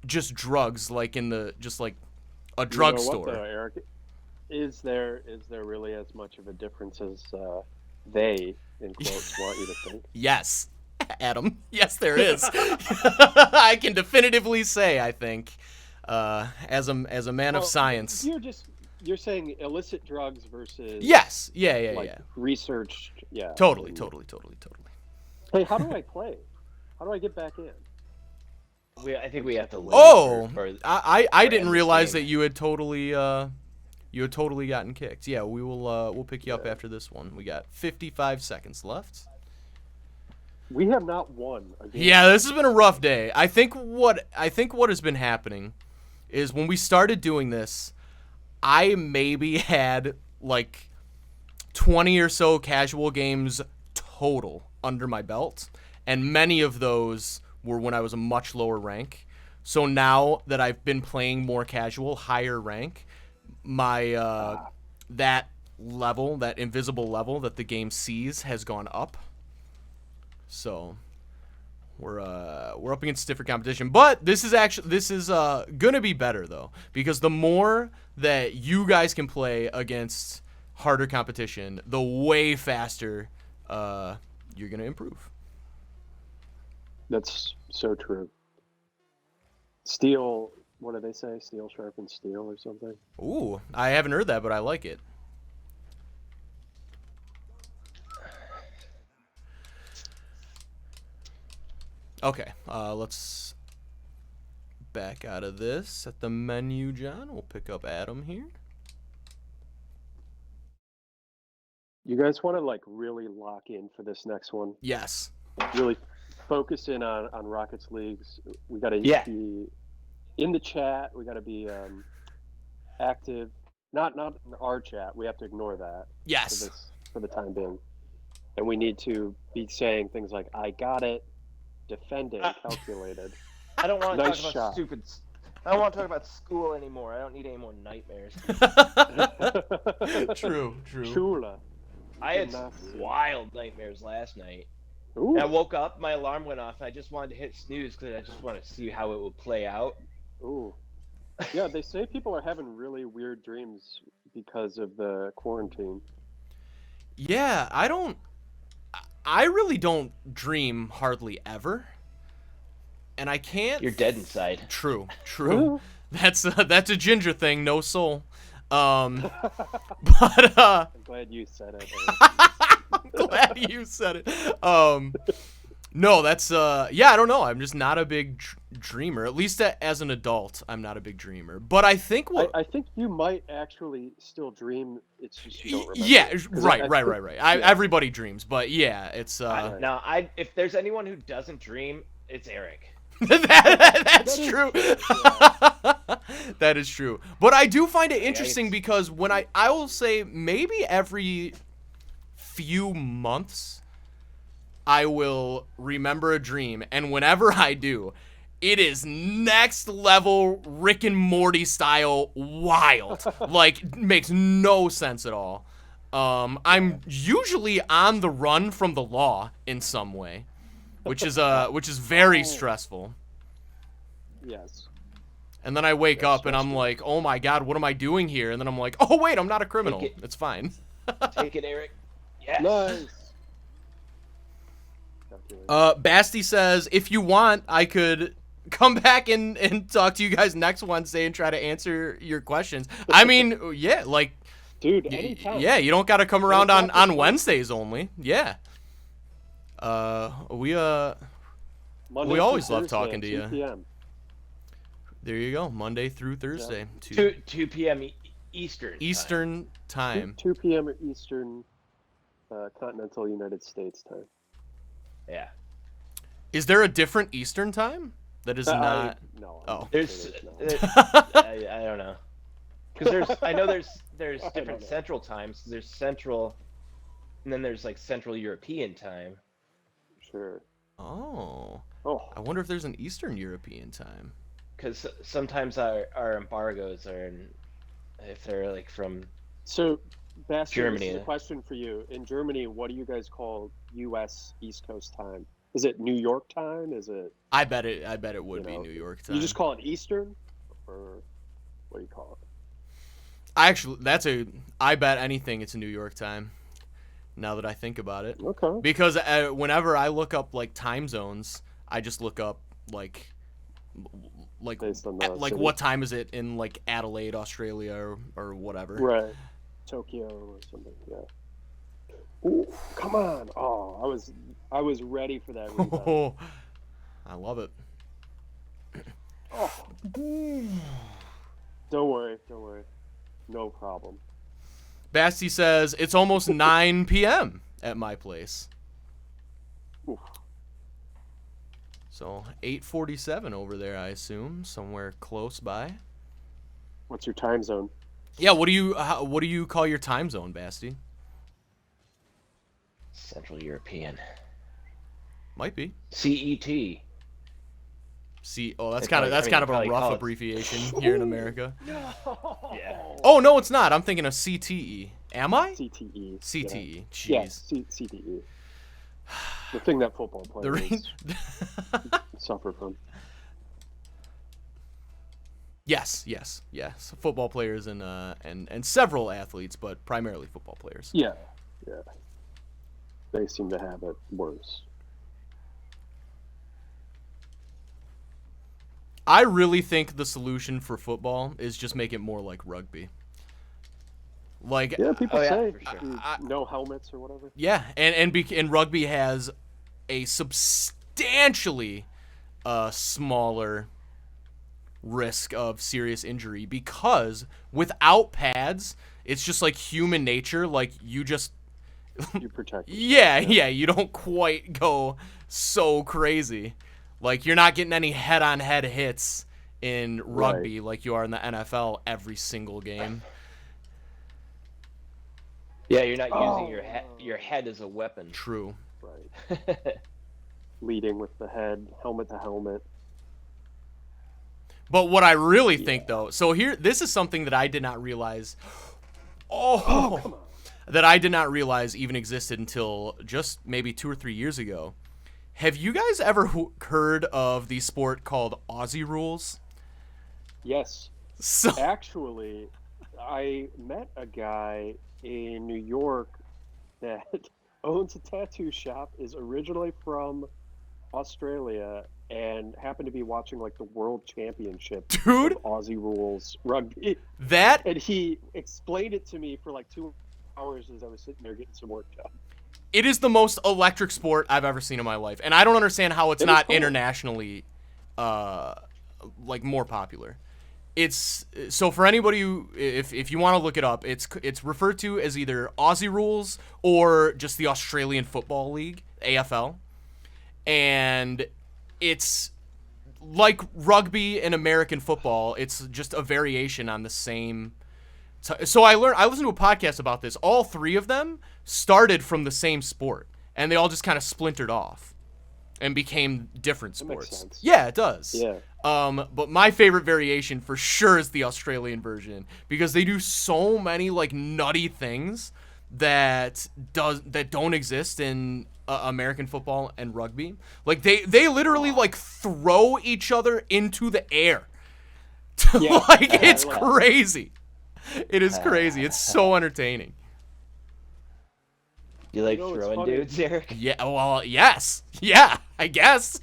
just drugs, like in the just like a drugstore. What though, Eric? Is there really as much of a difference as they, in quotes, want you to think? Yes, Adam. Yes, there is. I can definitively say, I think, as a man of science. You're saying illicit drugs versus yes, yeah. Researched, yeah. Totally. Hey, how do I play? How do I get back in? I think we have to. I didn't realize that you had totally gotten kicked. Yeah, we'll pick you up after this one. We got 55 seconds left. We have not won again. Yeah, this has been a rough day. I think what has been happening is when we started doing this, I maybe had like 20 or so casual games total under my belt, and many of those were when I was a much lower rank. So now that I've been playing more casual, higher rank, my that level, that invisible level that the game sees, has gone up. So we're up against different competition, but this is gonna be better though, because the more that you guys can play against harder competition, the way faster you're gonna improve. That's so true. Steel, what do they say? Steel sharpens steel or something? Ooh, I haven't heard that, but I like it. Okay, let's back out of this at the menu, John. We'll pick up Adam here. You guys want to like really lock in for this next one? Yes. Really focus in on Rockets Leagues. We got to be in the chat. We got to be active. Not in our chat. We have to ignore that. Yes. For the time being. And we need to be saying things like, I got it, defending, calculated. I don't want to Nice talk shot. about stupid. I don't want to talk about school anymore. I don't need any more nightmares. True. Chula. I had wild nightmares last night. Ooh. I woke up, my alarm went off, and I just wanted to hit snooze because I just wanted to see how it would play out. Ooh. Yeah, they say people are having really weird dreams because of the quarantine. Yeah, I really don't dream hardly ever. And I can't. You're dead inside. True. That's a ginger thing, no soul. But I'm glad you said it. I'm glad you said it. No, that's yeah, I don't know. I'm just not a big dreamer. At least as an adult, I'm not a big dreamer. But I think I think you might actually still dream. It's just you don't remember. yeah, it. 'Cause right, I right, think- right, right. yeah. Everybody dreams, but yeah, it's Right. Now, if there's anyone who doesn't dream, it's Eric. that's That is true. true, yeah. That is true. But I do find it interesting Yikes. because when I will say maybe every few months I will remember a dream, and whenever I do, it is next level Rick and Morty style wild. Like, makes no sense at all. I'm usually on the run from the law in some way, which is very stressful. Yes. And then I wake up and I'm stressful. like, oh my god, what am I doing here? And then I'm like, oh wait, I'm not a criminal. Take it. It's fine. Take it, Eric. Yes. Nice. Calculated. Basti says, if you want, I could come back and talk to you guys next Wednesday and try to answer your questions. I mean, yeah, like, Dude, anytime. yeah, you don't got to come around on Wednesday. Wednesdays only. Yeah. We Monday we always through love Thursday talking at to 2 you. p.m. There you go, Monday through Thursday, 2 p.m. Eastern. Eastern time. 2 p.m. Eastern, continental United States time. Yeah. Is there a different Eastern time that is not? No. Oh. There's, not. I don't know. Because I know there's don't different know. central times. There's central, and then there's like Central European time. Sure. Oh, Oh, I wonder if there's an Eastern European time. Because sometimes our embargoes are, if they're like from so Bastard, Germany. this is a question for you. In Germany, what do you guys call U.S. East Coast time? Is it New York time? Is it? I bet it would You be know, New York time. You just call it Eastern, or what do you call it? I bet anything it's New York time. Now that I think about it, Okay. because whenever I look up like time zones, I just look up like Based on the city. what time is it in like Adelaide, Australia, or whatever. Right. Tokyo or something. Yeah. Ooh, come on! Oh, I was ready for that rebound. Oh, I love it. Oh. Don't worry. No problem. Basti says it's almost 9 p.m. at my place. Oof. So 8:47 over there, I assume, somewhere close by. What's your time zone? Yeah, what do you call your time zone, Basti? Central European. Might be. CET. That's It's kind of like- I mean, kind of a probably rough call it- abbreviation here in America. No. Yeah. Oh no, it's not. I'm thinking of CTE. Am I? CTE. CTE. Yeah, Jeez. CTE. The thing that football The players re- suffer from. yes. Football players and several athletes, but primarily football players. Yeah. They seem to have it worse. I really think the solution for football is just make it more like rugby. Like, Yeah, people Oh, yeah, say for sure. no helmets or whatever. yeah, and rugby has a substantially smaller risk of serious injury because without pads, it's just like human nature. Like you just You protect. yeah, you don't quite go so crazy. Like you're not getting any head-on-head hits in rugby like you are in the NFL every single game. Yeah, you're not Oh. using your head as a weapon. True. Right. Leading with the head, helmet to helmet. But what I really think though, so this is something that I did not realize. Oh, come on. That I did not realize even existed until just maybe 2 or 3 years ago. Have you guys ever heard of the sport called Aussie rules? Yes. So Actually, I met a guy in New York that owns a tattoo shop, is originally from Australia, and happened to be watching like the World Championship Dude. of Aussie rules rugby. that And he explained it to me for like 2 hours as I was sitting there getting some work done. it is the most electric sport I've ever seen in my life, and I don't understand how it's not internationally, like more popular. It's so for anybody who, if you want to look it up, it's referred to as either Aussie rules or just the Australian Football League, AFL, and it's like rugby and American football. It's just a variation on the same. So I listened to a podcast about this. All three of them started from the same sport, and they all just kind of splintered off and became different sports. That makes sense. Yeah, it does. Yeah. But my favorite variation for sure is the Australian version because they do so many like nutty things that don't exist in American football and rugby. Like they literally like throw each other into the air. Yeah. Like it's crazy. It is crazy. It's so entertaining. You like throwing dudes, Eric? Yeah, well, yes. Yeah, I guess.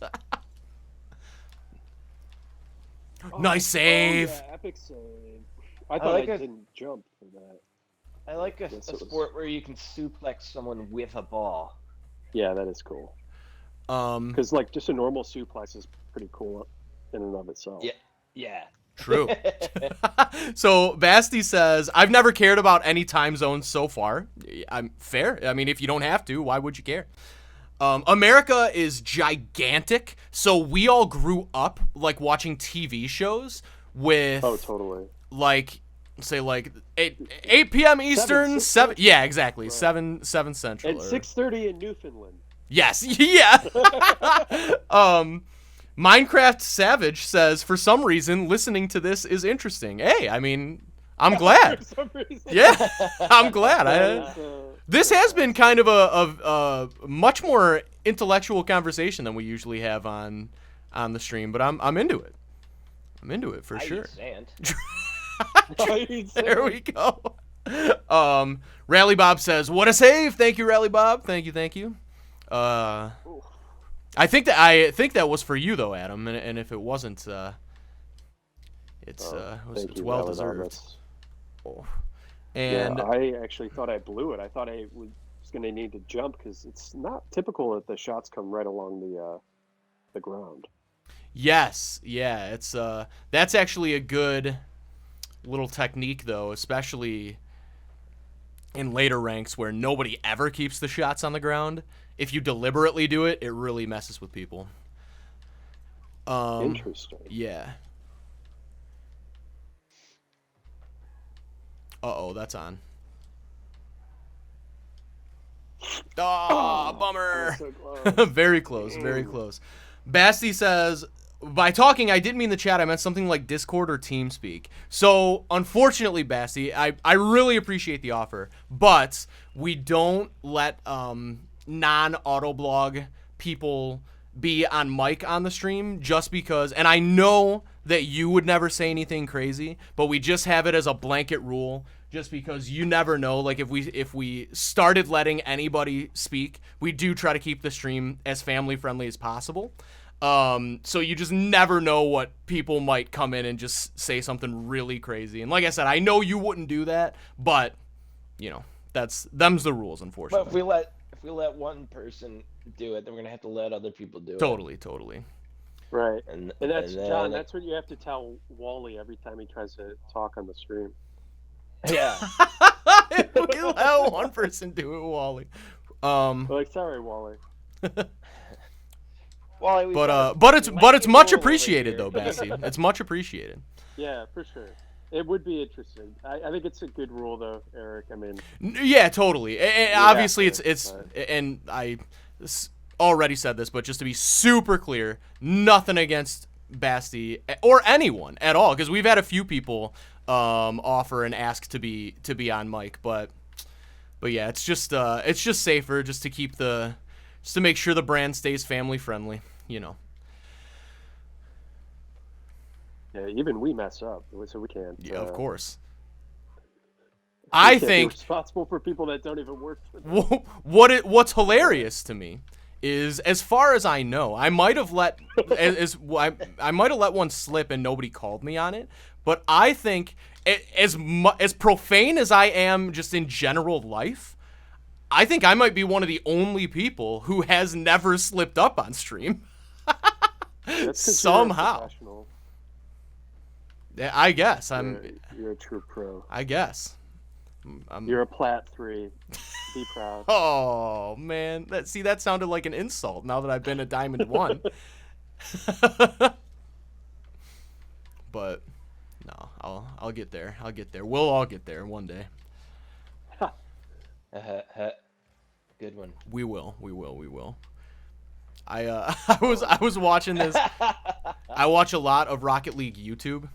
Nice save. Yeah, epic save. I thought I didn't jump for that. I like a sport where you can suplex someone with a ball. Yeah, that is cool. Because like just a normal suplex is pretty cool in and of itself. Yeah. True. So Basti says, I've never cared about any time zones so far. I'm fair. I mean, if you don't have to, why would you care? America is gigantic, so we all grew up like watching TV shows with totally. Like say like 8 p.m. Eastern, 7 yeah, exactly. Right. 7 Central. And 6:30 in Newfoundland. Yes. Yeah. Minecraft Savage says, for some reason, listening to this is interesting. Hey, I mean, I'm glad. For some reason. Yeah, I'm glad. This has been kind of a much more intellectual conversation than we usually have on the stream, but I'm into it. I'm into it for sure. There we go. Rally Bob says, "What a save! Thank you, Rally Bob. Thank you. I think that was for you though, Adam, and if it wasn't, it's well deserved." And yeah, I actually thought I blew it. I thought I was going to need to jump because it's not typical that the shots come right along the ground. Yes, yeah, it's that's actually a good little technique though, especially in later ranks where nobody ever keeps the shots on the ground. If you deliberately do it, it really messes with people. Interesting. Yeah. Uh-oh, that's on. Oh, bummer. So close. Very close, very close. Basti says, by talking, I didn't mean the chat. I meant something like Discord or TeamSpeak. So, unfortunately, Basti, I really appreciate the offer, but we don't let non-Autoblog people be on mic on the stream just because, and I know that you would never say anything crazy, but we just have it as a blanket rule just because you never know. Like if we started letting anybody speak, we do try to keep the stream as family friendly as possible. So you just never know what people might come in and just say something really crazy. And like I said, I know you wouldn't do that, but you know, them's the rules, unfortunately. But if we let one person do it, then we're gonna have to let other people do it. Totally. Right. And that's John. That's what you have to tell Wally every time he tries to talk on the stream. Yeah. We'll let one person do it, Wally. Like, sorry, Wally. Wally, but it's much appreciated though, Basti. It's much appreciated. Yeah, for sure. It would be interesting. I think it's a good rule, though, Eric. I mean, yeah, totally. And obviously, it's and I already said this, but just to be super clear, nothing against Basti or anyone at all, because we've had a few people offer and ask to be on mic, but yeah, it's just safer just to keep to make sure the brand stays family friendly, you know. Yeah, even we mess up, so we can't. Yeah, of course. I think responsible for people that don't even work for them. What's hilarious to me is, as far as I know, I might have let I might have let one slip and nobody called me on it. But I think as profane as I am just in general life, I think I might be one of the only people who has never slipped up on stream. That's 'cause Somehow. you're a professional. Yeah, I guess You're a true pro. I guess. You're a Plat 3. Be proud. Oh man, that sounded like an insult. Now that I've been a Diamond 1. But no, I'll get there. I'll get there. We'll all get there one day. Good one. We will. I was watching this. I watch a lot of Rocket League YouTube,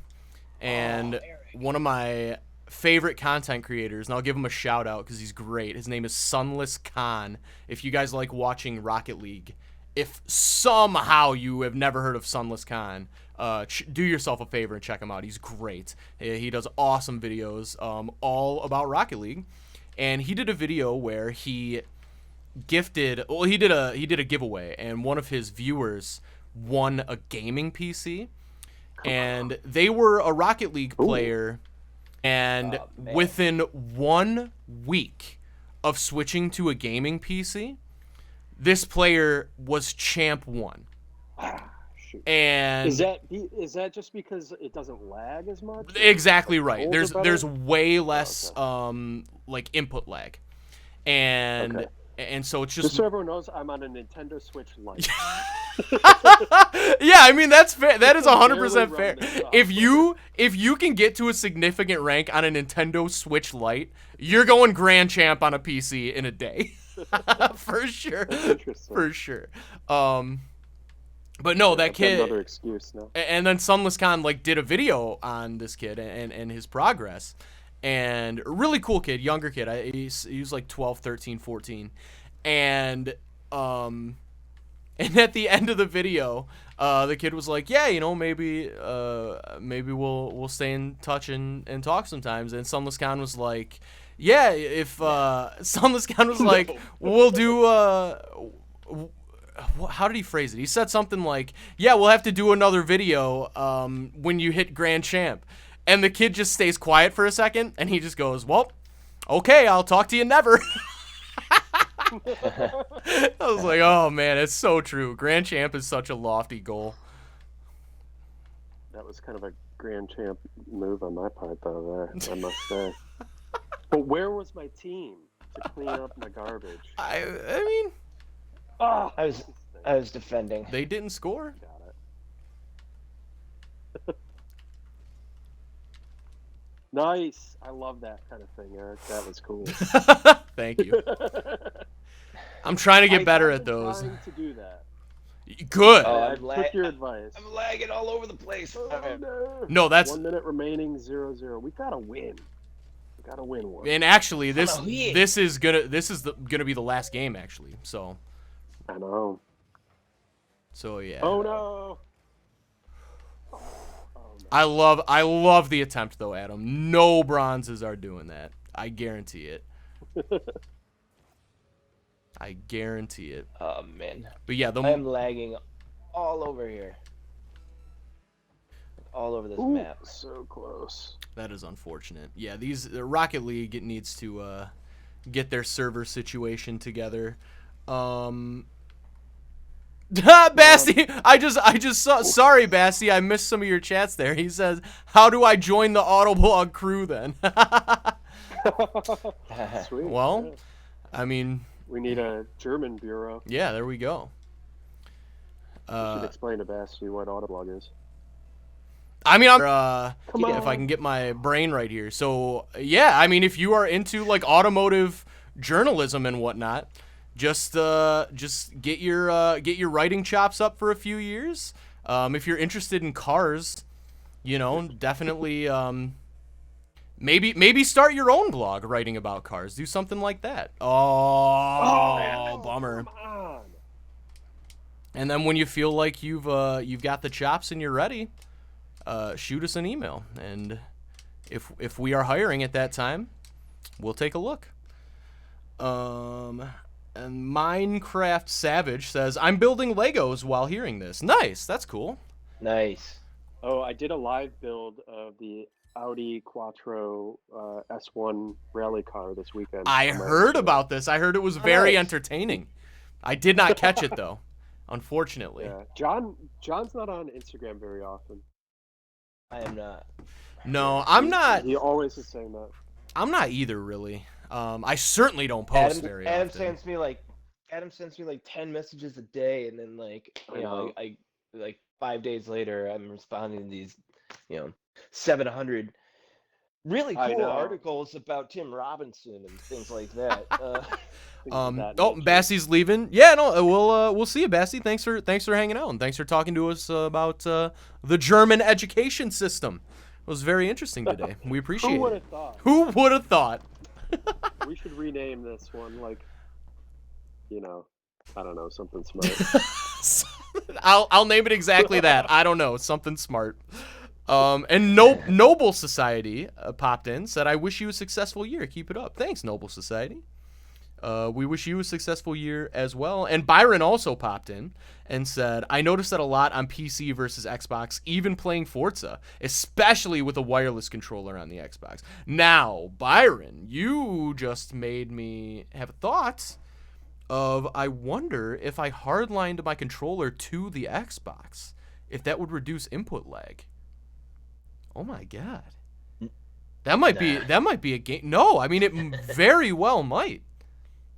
and one of my favorite content creators, and I'll give him a shout out because he's great. His name is Sunless Khan. If you guys like watching Rocket League, if somehow you have never heard of Sunless Khan, do yourself a favor and check him out. He's great. He does awesome videos, all about Rocket League, and he did a video where he gifted. Well, he did a giveaway, and one of his viewers won a gaming PC, and they were a Rocket League player. And within 1 week of switching to a gaming PC, this player was champ 1. Shoot. And Is that just because it doesn't lag as much? exactly right. Controls are There's better? way less Okay. like input lag, and Okay. and so it's Just just so everyone knows, I'm on a Nintendo Switch Lite. yeah, I mean that's fair. That is 100% fair. Barely running If you can get to a significant rank on a Nintendo Switch Lite, you're going grand champ on a PC in a day. For sure. Interesting. For sure. But no, that I've got kid. another excuse now. And then Sunless Khan like did a video on this kid and his progress. And a really cool kid, younger kid. He was like 12, 13, 14. And at the end of the video, the kid was like, "Yeah, maybe we'll stay in touch and talk sometimes." And Sunless Khan was like, "Yeah, if Sunless Khan was like, we'll do how did he phrase it? He said something like, "Yeah, we'll have to do another video when you hit Grand Champ." And the kid just stays quiet for a second, and he just goes, "Well, okay, I'll talk to you never." I was like, oh man, it's so true. Grand Champ is such a lofty goal. That was kind of a grand champ move on my part, though, there, I must say. But where was my team to clean up my garbage? I mean, Oh, I was defending. they didn't score. got it. Nice. I love that kind of thing, Eric. That was cool. Thank you. I'm trying to get better I've at been those. trying to do that. Good. Oh, I I'm took your advice. I'm lagging all over the place. Oh, no. No, that's 1 minute remaining, 0-0. We gotta win. We gotta win one. and actually this Oh, yeah. this is gonna be the last game actually. So I know. yeah. Oh no. I love the attempt though, Adam. No bronzes are doing that. I guarantee it. I guarantee it. Oh man, But yeah, I am lagging all over here, all over this Ooh, map. so close. that is unfortunate. Yeah, the Rocket League needs to get their server situation together. Basti, I just saw. Sorry, Basti, I missed some of your chats there. He says, "How do I join the Autoblog crew then?" Sweet. Well, Yeah. I mean, We need a German bureau. yeah, there we go. You should explain to Basti what Autoblog is. I mean, I'm Come if I on. can get my brain right here. So yeah, I mean, if you are into like automotive journalism and whatnot, just get your writing chops up for a few years. If you're interested in cars, definitely maybe start your own blog writing about cars. Do something like that. Oh, bummer. Come on. And then when you feel like you've got the chops and you're ready, shoot us an email, and if we are hiring at that time, we'll take a look. And Minecraft Savage says, "I'm building Legos while hearing this." Nice, that's cool. Nice. Oh, I did a live build of the Audi Quattro S1 rally car this weekend. I on my heard Instagram. about this. I heard it was Oh, very nice. entertaining. I did not catch it though, unfortunately. Yeah, John's not on Instagram very often. I am not. No, I'm not. He always is saying that. I'm not either, really. I certainly don't post very Adam often. sends me like 10 messages a day, and then like I like 5 days later I'm responding to these 700 really cool articles about Tim Robinson and things like that. Bassie's leaving. Yeah, no, we'll see you, Bassie. Thanks for hanging out and thanks for talking to us about the German education system. It was very interesting today. We appreciate it. Who would have thought? Who would have thought? We should rename this one I don't know, something smart. I'll name it exactly that. I don't know, something smart. And Noble Society popped in, said, "I wish you a successful year. Keep it up." Thanks, Noble Society. We wish you a successful year as well. And Byron also popped in and said, "I noticed that a lot on PC versus Xbox, even playing Forza, especially with a wireless controller on the Xbox." Now, Byron, you just made me have a thought of, I wonder if I hardlined my controller to the Xbox, if that would reduce input lag. Oh my god. That might be a game. No, I mean, it very well might.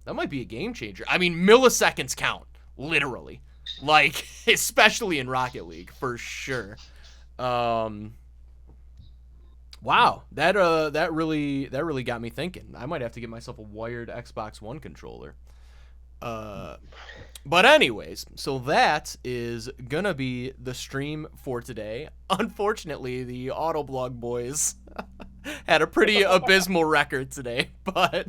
That might be a game changer. I mean, milliseconds count, literally. Like, especially in Rocket League, for sure. Wow, that really got me thinking. I might have to get myself a wired Xbox One controller. But anyways, so that is gonna be the stream for today. Unfortunately, the Autoblog boys had a pretty abysmal record today, but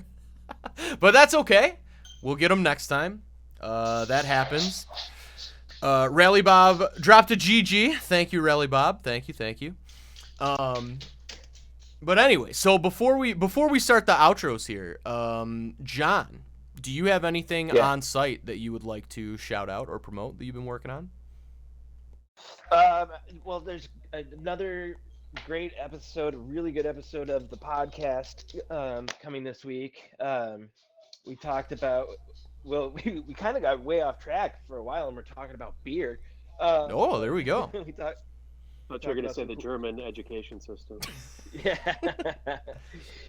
that's okay. We'll get them next time. That happens. Rally Bob dropped a GG. Thank you, Rally Bob. Thank you. But anyway, so before we start the outros here, John, do you have anything on site that you would like to shout out or promote that you've been working on? Well, there's another great episode, a really good episode of the podcast coming this week. We talked about, we kind of got way off track for a while, and we're talking about beer. Oh, there we go. We talked. I thought you were going to say the German education system. Yeah.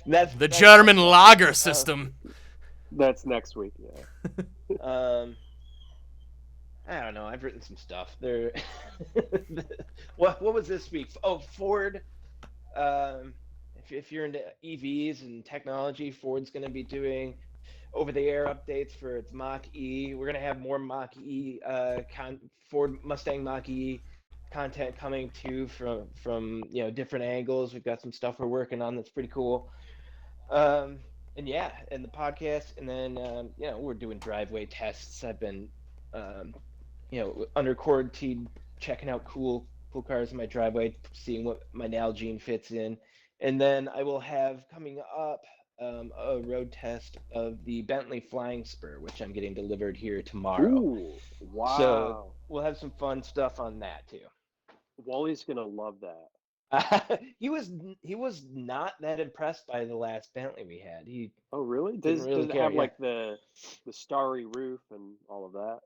that's the German lager system. That's next week, yeah. I don't know. I've written some stuff. There. What was this week? Oh, Ford. If you're into EVs and technology, Ford's going to be doing over-the-air updates for its Mach-E. We're going to have more Mach-E, Ford Mustang Mach-E content coming too from different angles. We've got some stuff we're working on that's pretty cool. And the podcast, and then we're doing driveway tests. I've been under quarantine checking out cool cars in my driveway, seeing what my Nalgene fits in, and then I will have coming up a road test of the Bentley Flying Spur, which I'm getting delivered here tomorrow. Ooh, wow. So we'll have some fun stuff on that too. Wally's gonna love that. He was not that impressed by the last Bentley we had. Oh really? Does it have like the starry roof and all of that?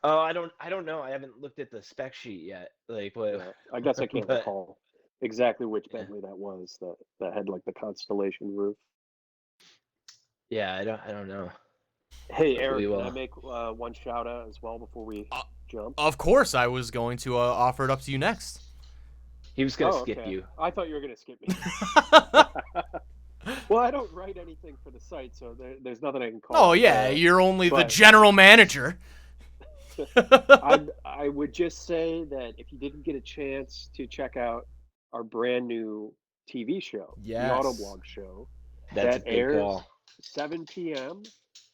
Oh, I don't know. I haven't looked at the spec sheet yet. Like, what? Yeah, I guess I can't recall exactly which Bentley that was that had like the Constellation roof. Yeah, I don't know. Hey, Eric, can I make one shout out as well before we jump? Of course, I was going to offer it up to you next. He was going to skip you. I thought you were going to skip me. Well, I don't write anything for the site, so there's nothing I can call. Oh, yeah, you're only the general manager. I would just say that if you didn't get a chance to check out our brand new TV show, the Autoblog show, that airs 7 p.m.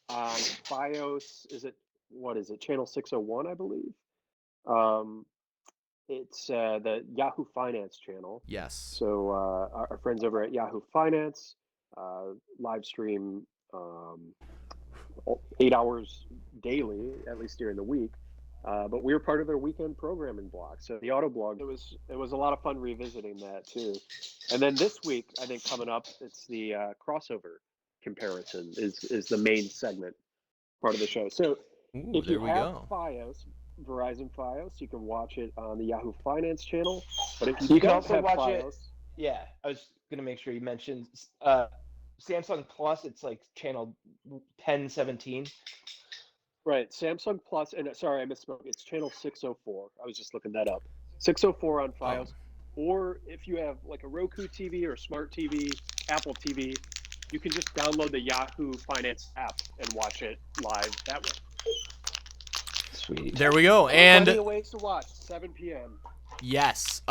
on FiOS, channel 601, I believe. It's the Yahoo Finance channel. Yes. So our friends over at Yahoo Finance live stream 8 hours daily, at least during the week, But we were part of their weekend programming block. So the Autoblog, it was a lot of fun revisiting that too. And then this week, I think coming up, it's the crossover comparison is the main segment part of the show. So Ooh, if you there we have go. FiOS, Verizon FiOS, you can watch it on the Yahoo Finance channel. But if You you can don't also have watch FiOS, it. Yeah, I was gonna make sure you mentioned Samsung Plus. It's like channel 1017. right, Samsung Plus, and sorry, I misspoke. It's channel 604. I was just looking that up. 604 on Oh, FiOS. Or if you have like a Roku TV or smart TV, Apple TV, you can just download the Yahoo Finance app and watch it live that way. Sweet. there we go. Plenty And of ways to watch. 7 p.m. yes,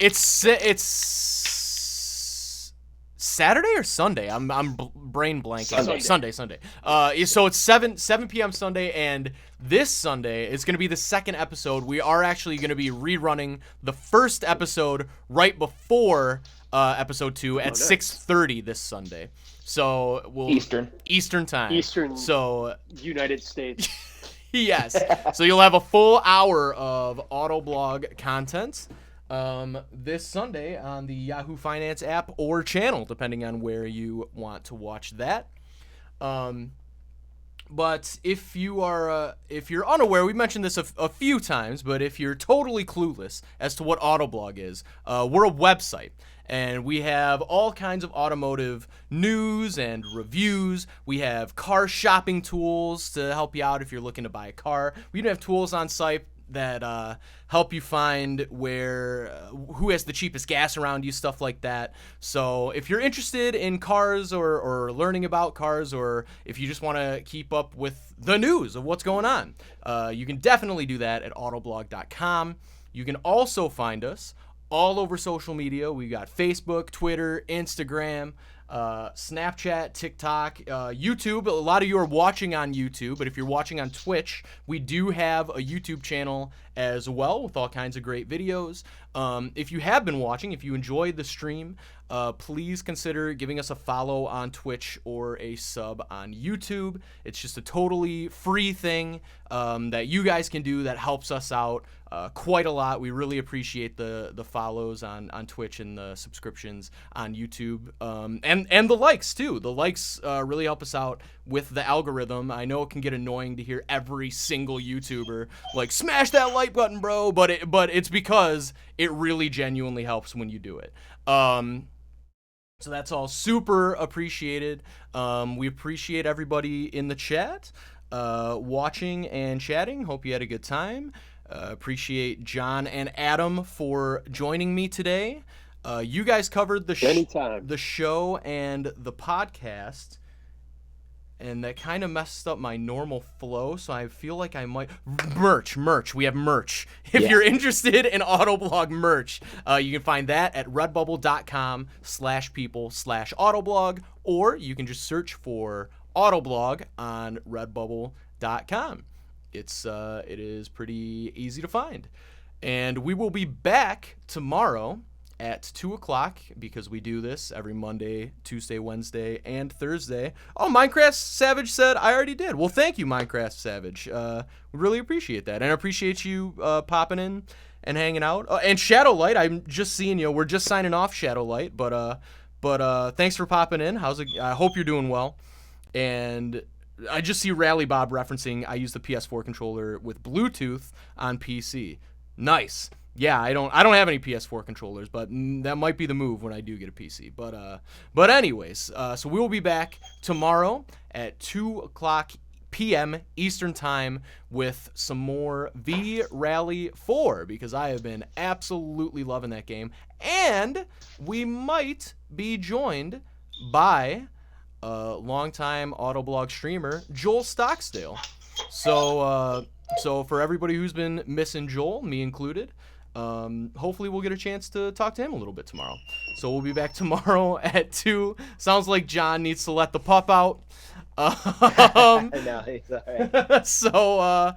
it's Saturday or Sunday. I'm brain blanking. Sunday. So it's 7 p.m. Sunday, and this Sunday is going to be the second episode. We are actually going to be rerunning the first episode right before episode 2 at 6:30 this Sunday. So we'll Eastern time. Eastern. So United States. yes. So you'll have a full hour of Autoblog content this Sunday on the Yahoo Finance app or channel, depending on where you want to watch that. But if you're unaware, we mentioned this a few times, but if you're totally clueless as to what Autoblog is, we're a website. And we have all kinds of automotive news and reviews. We have car shopping tools to help you out if you're looking to buy a car. We even have tools on site that help you find who has the cheapest gas around you, stuff like that. So if you're interested in cars or learning about cars, or if you just want to keep up with the news of what's going on, you can definitely do that at autoblog.com. You can also find us all over social media. We got Facebook, Twitter, Instagram, Snapchat, TikTok, YouTube. A lot of you are watching on YouTube, but if you're watching on Twitch, we do have a YouTube channel as well with all kinds of great videos. If you have been watching, if you enjoyed the stream, please consider giving us a follow on Twitch or a sub on YouTube. It's just a totally free thing that you guys can do that helps us out quite a lot. We really appreciate the follows on Twitch and the subscriptions on YouTube, and the likes too. The likes really help us out with the algorithm. I know it can get annoying to hear every single YouTuber like smash that like button, bro, but it's because it really genuinely helps when you do it. So that's all super appreciated. We appreciate everybody in the chat, watching and chatting. Hope you had a good time. Appreciate John and Adam for joining me today. You guys covered the show and the podcast, and that kind of messed up my normal flow, so I feel like I might... Merch. We have merch. If you're interested in Autoblog merch, you can find that at redbubble.com/people/Autoblog, or you can just search for Autoblog on redbubble.com. It is pretty easy to find. And we will be back tomorrow at 2 o'clock, because we do this every Monday, Tuesday, Wednesday, and Thursday. Oh, Minecraft Savage said I already did. Well, thank you, Minecraft Savage. We really appreciate that, and I appreciate you popping in and hanging out. And Shadowlight, I'm just seeing you. We're just signing off, Shadowlight, but thanks for popping in. How's it? I hope you're doing well. And I just see Rally Bob referencing I use the PS4 controller with Bluetooth on PC. Nice. Yeah, I don't have any PS4 controllers, but that might be the move when I do get a PC. But anyways, so we will be back tomorrow at 2 o'clock p.m. Eastern Time with some more V-Rally 4, because I have been absolutely loving that game. And we might be joined by longtime Autoblog streamer Joel Stocksdale. So for everybody who's been missing Joel, me included, hopefully we'll get a chance to talk to him a little bit tomorrow. So we'll be back tomorrow at 2. Sounds like John needs to let the pup out. No, he's all right. So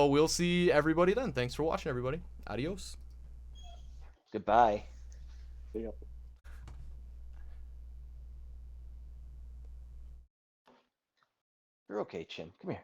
we'll see everybody then. Thanks for watching, everybody. Adios. Goodbye. Yeah. You're okay, Chin. Come here.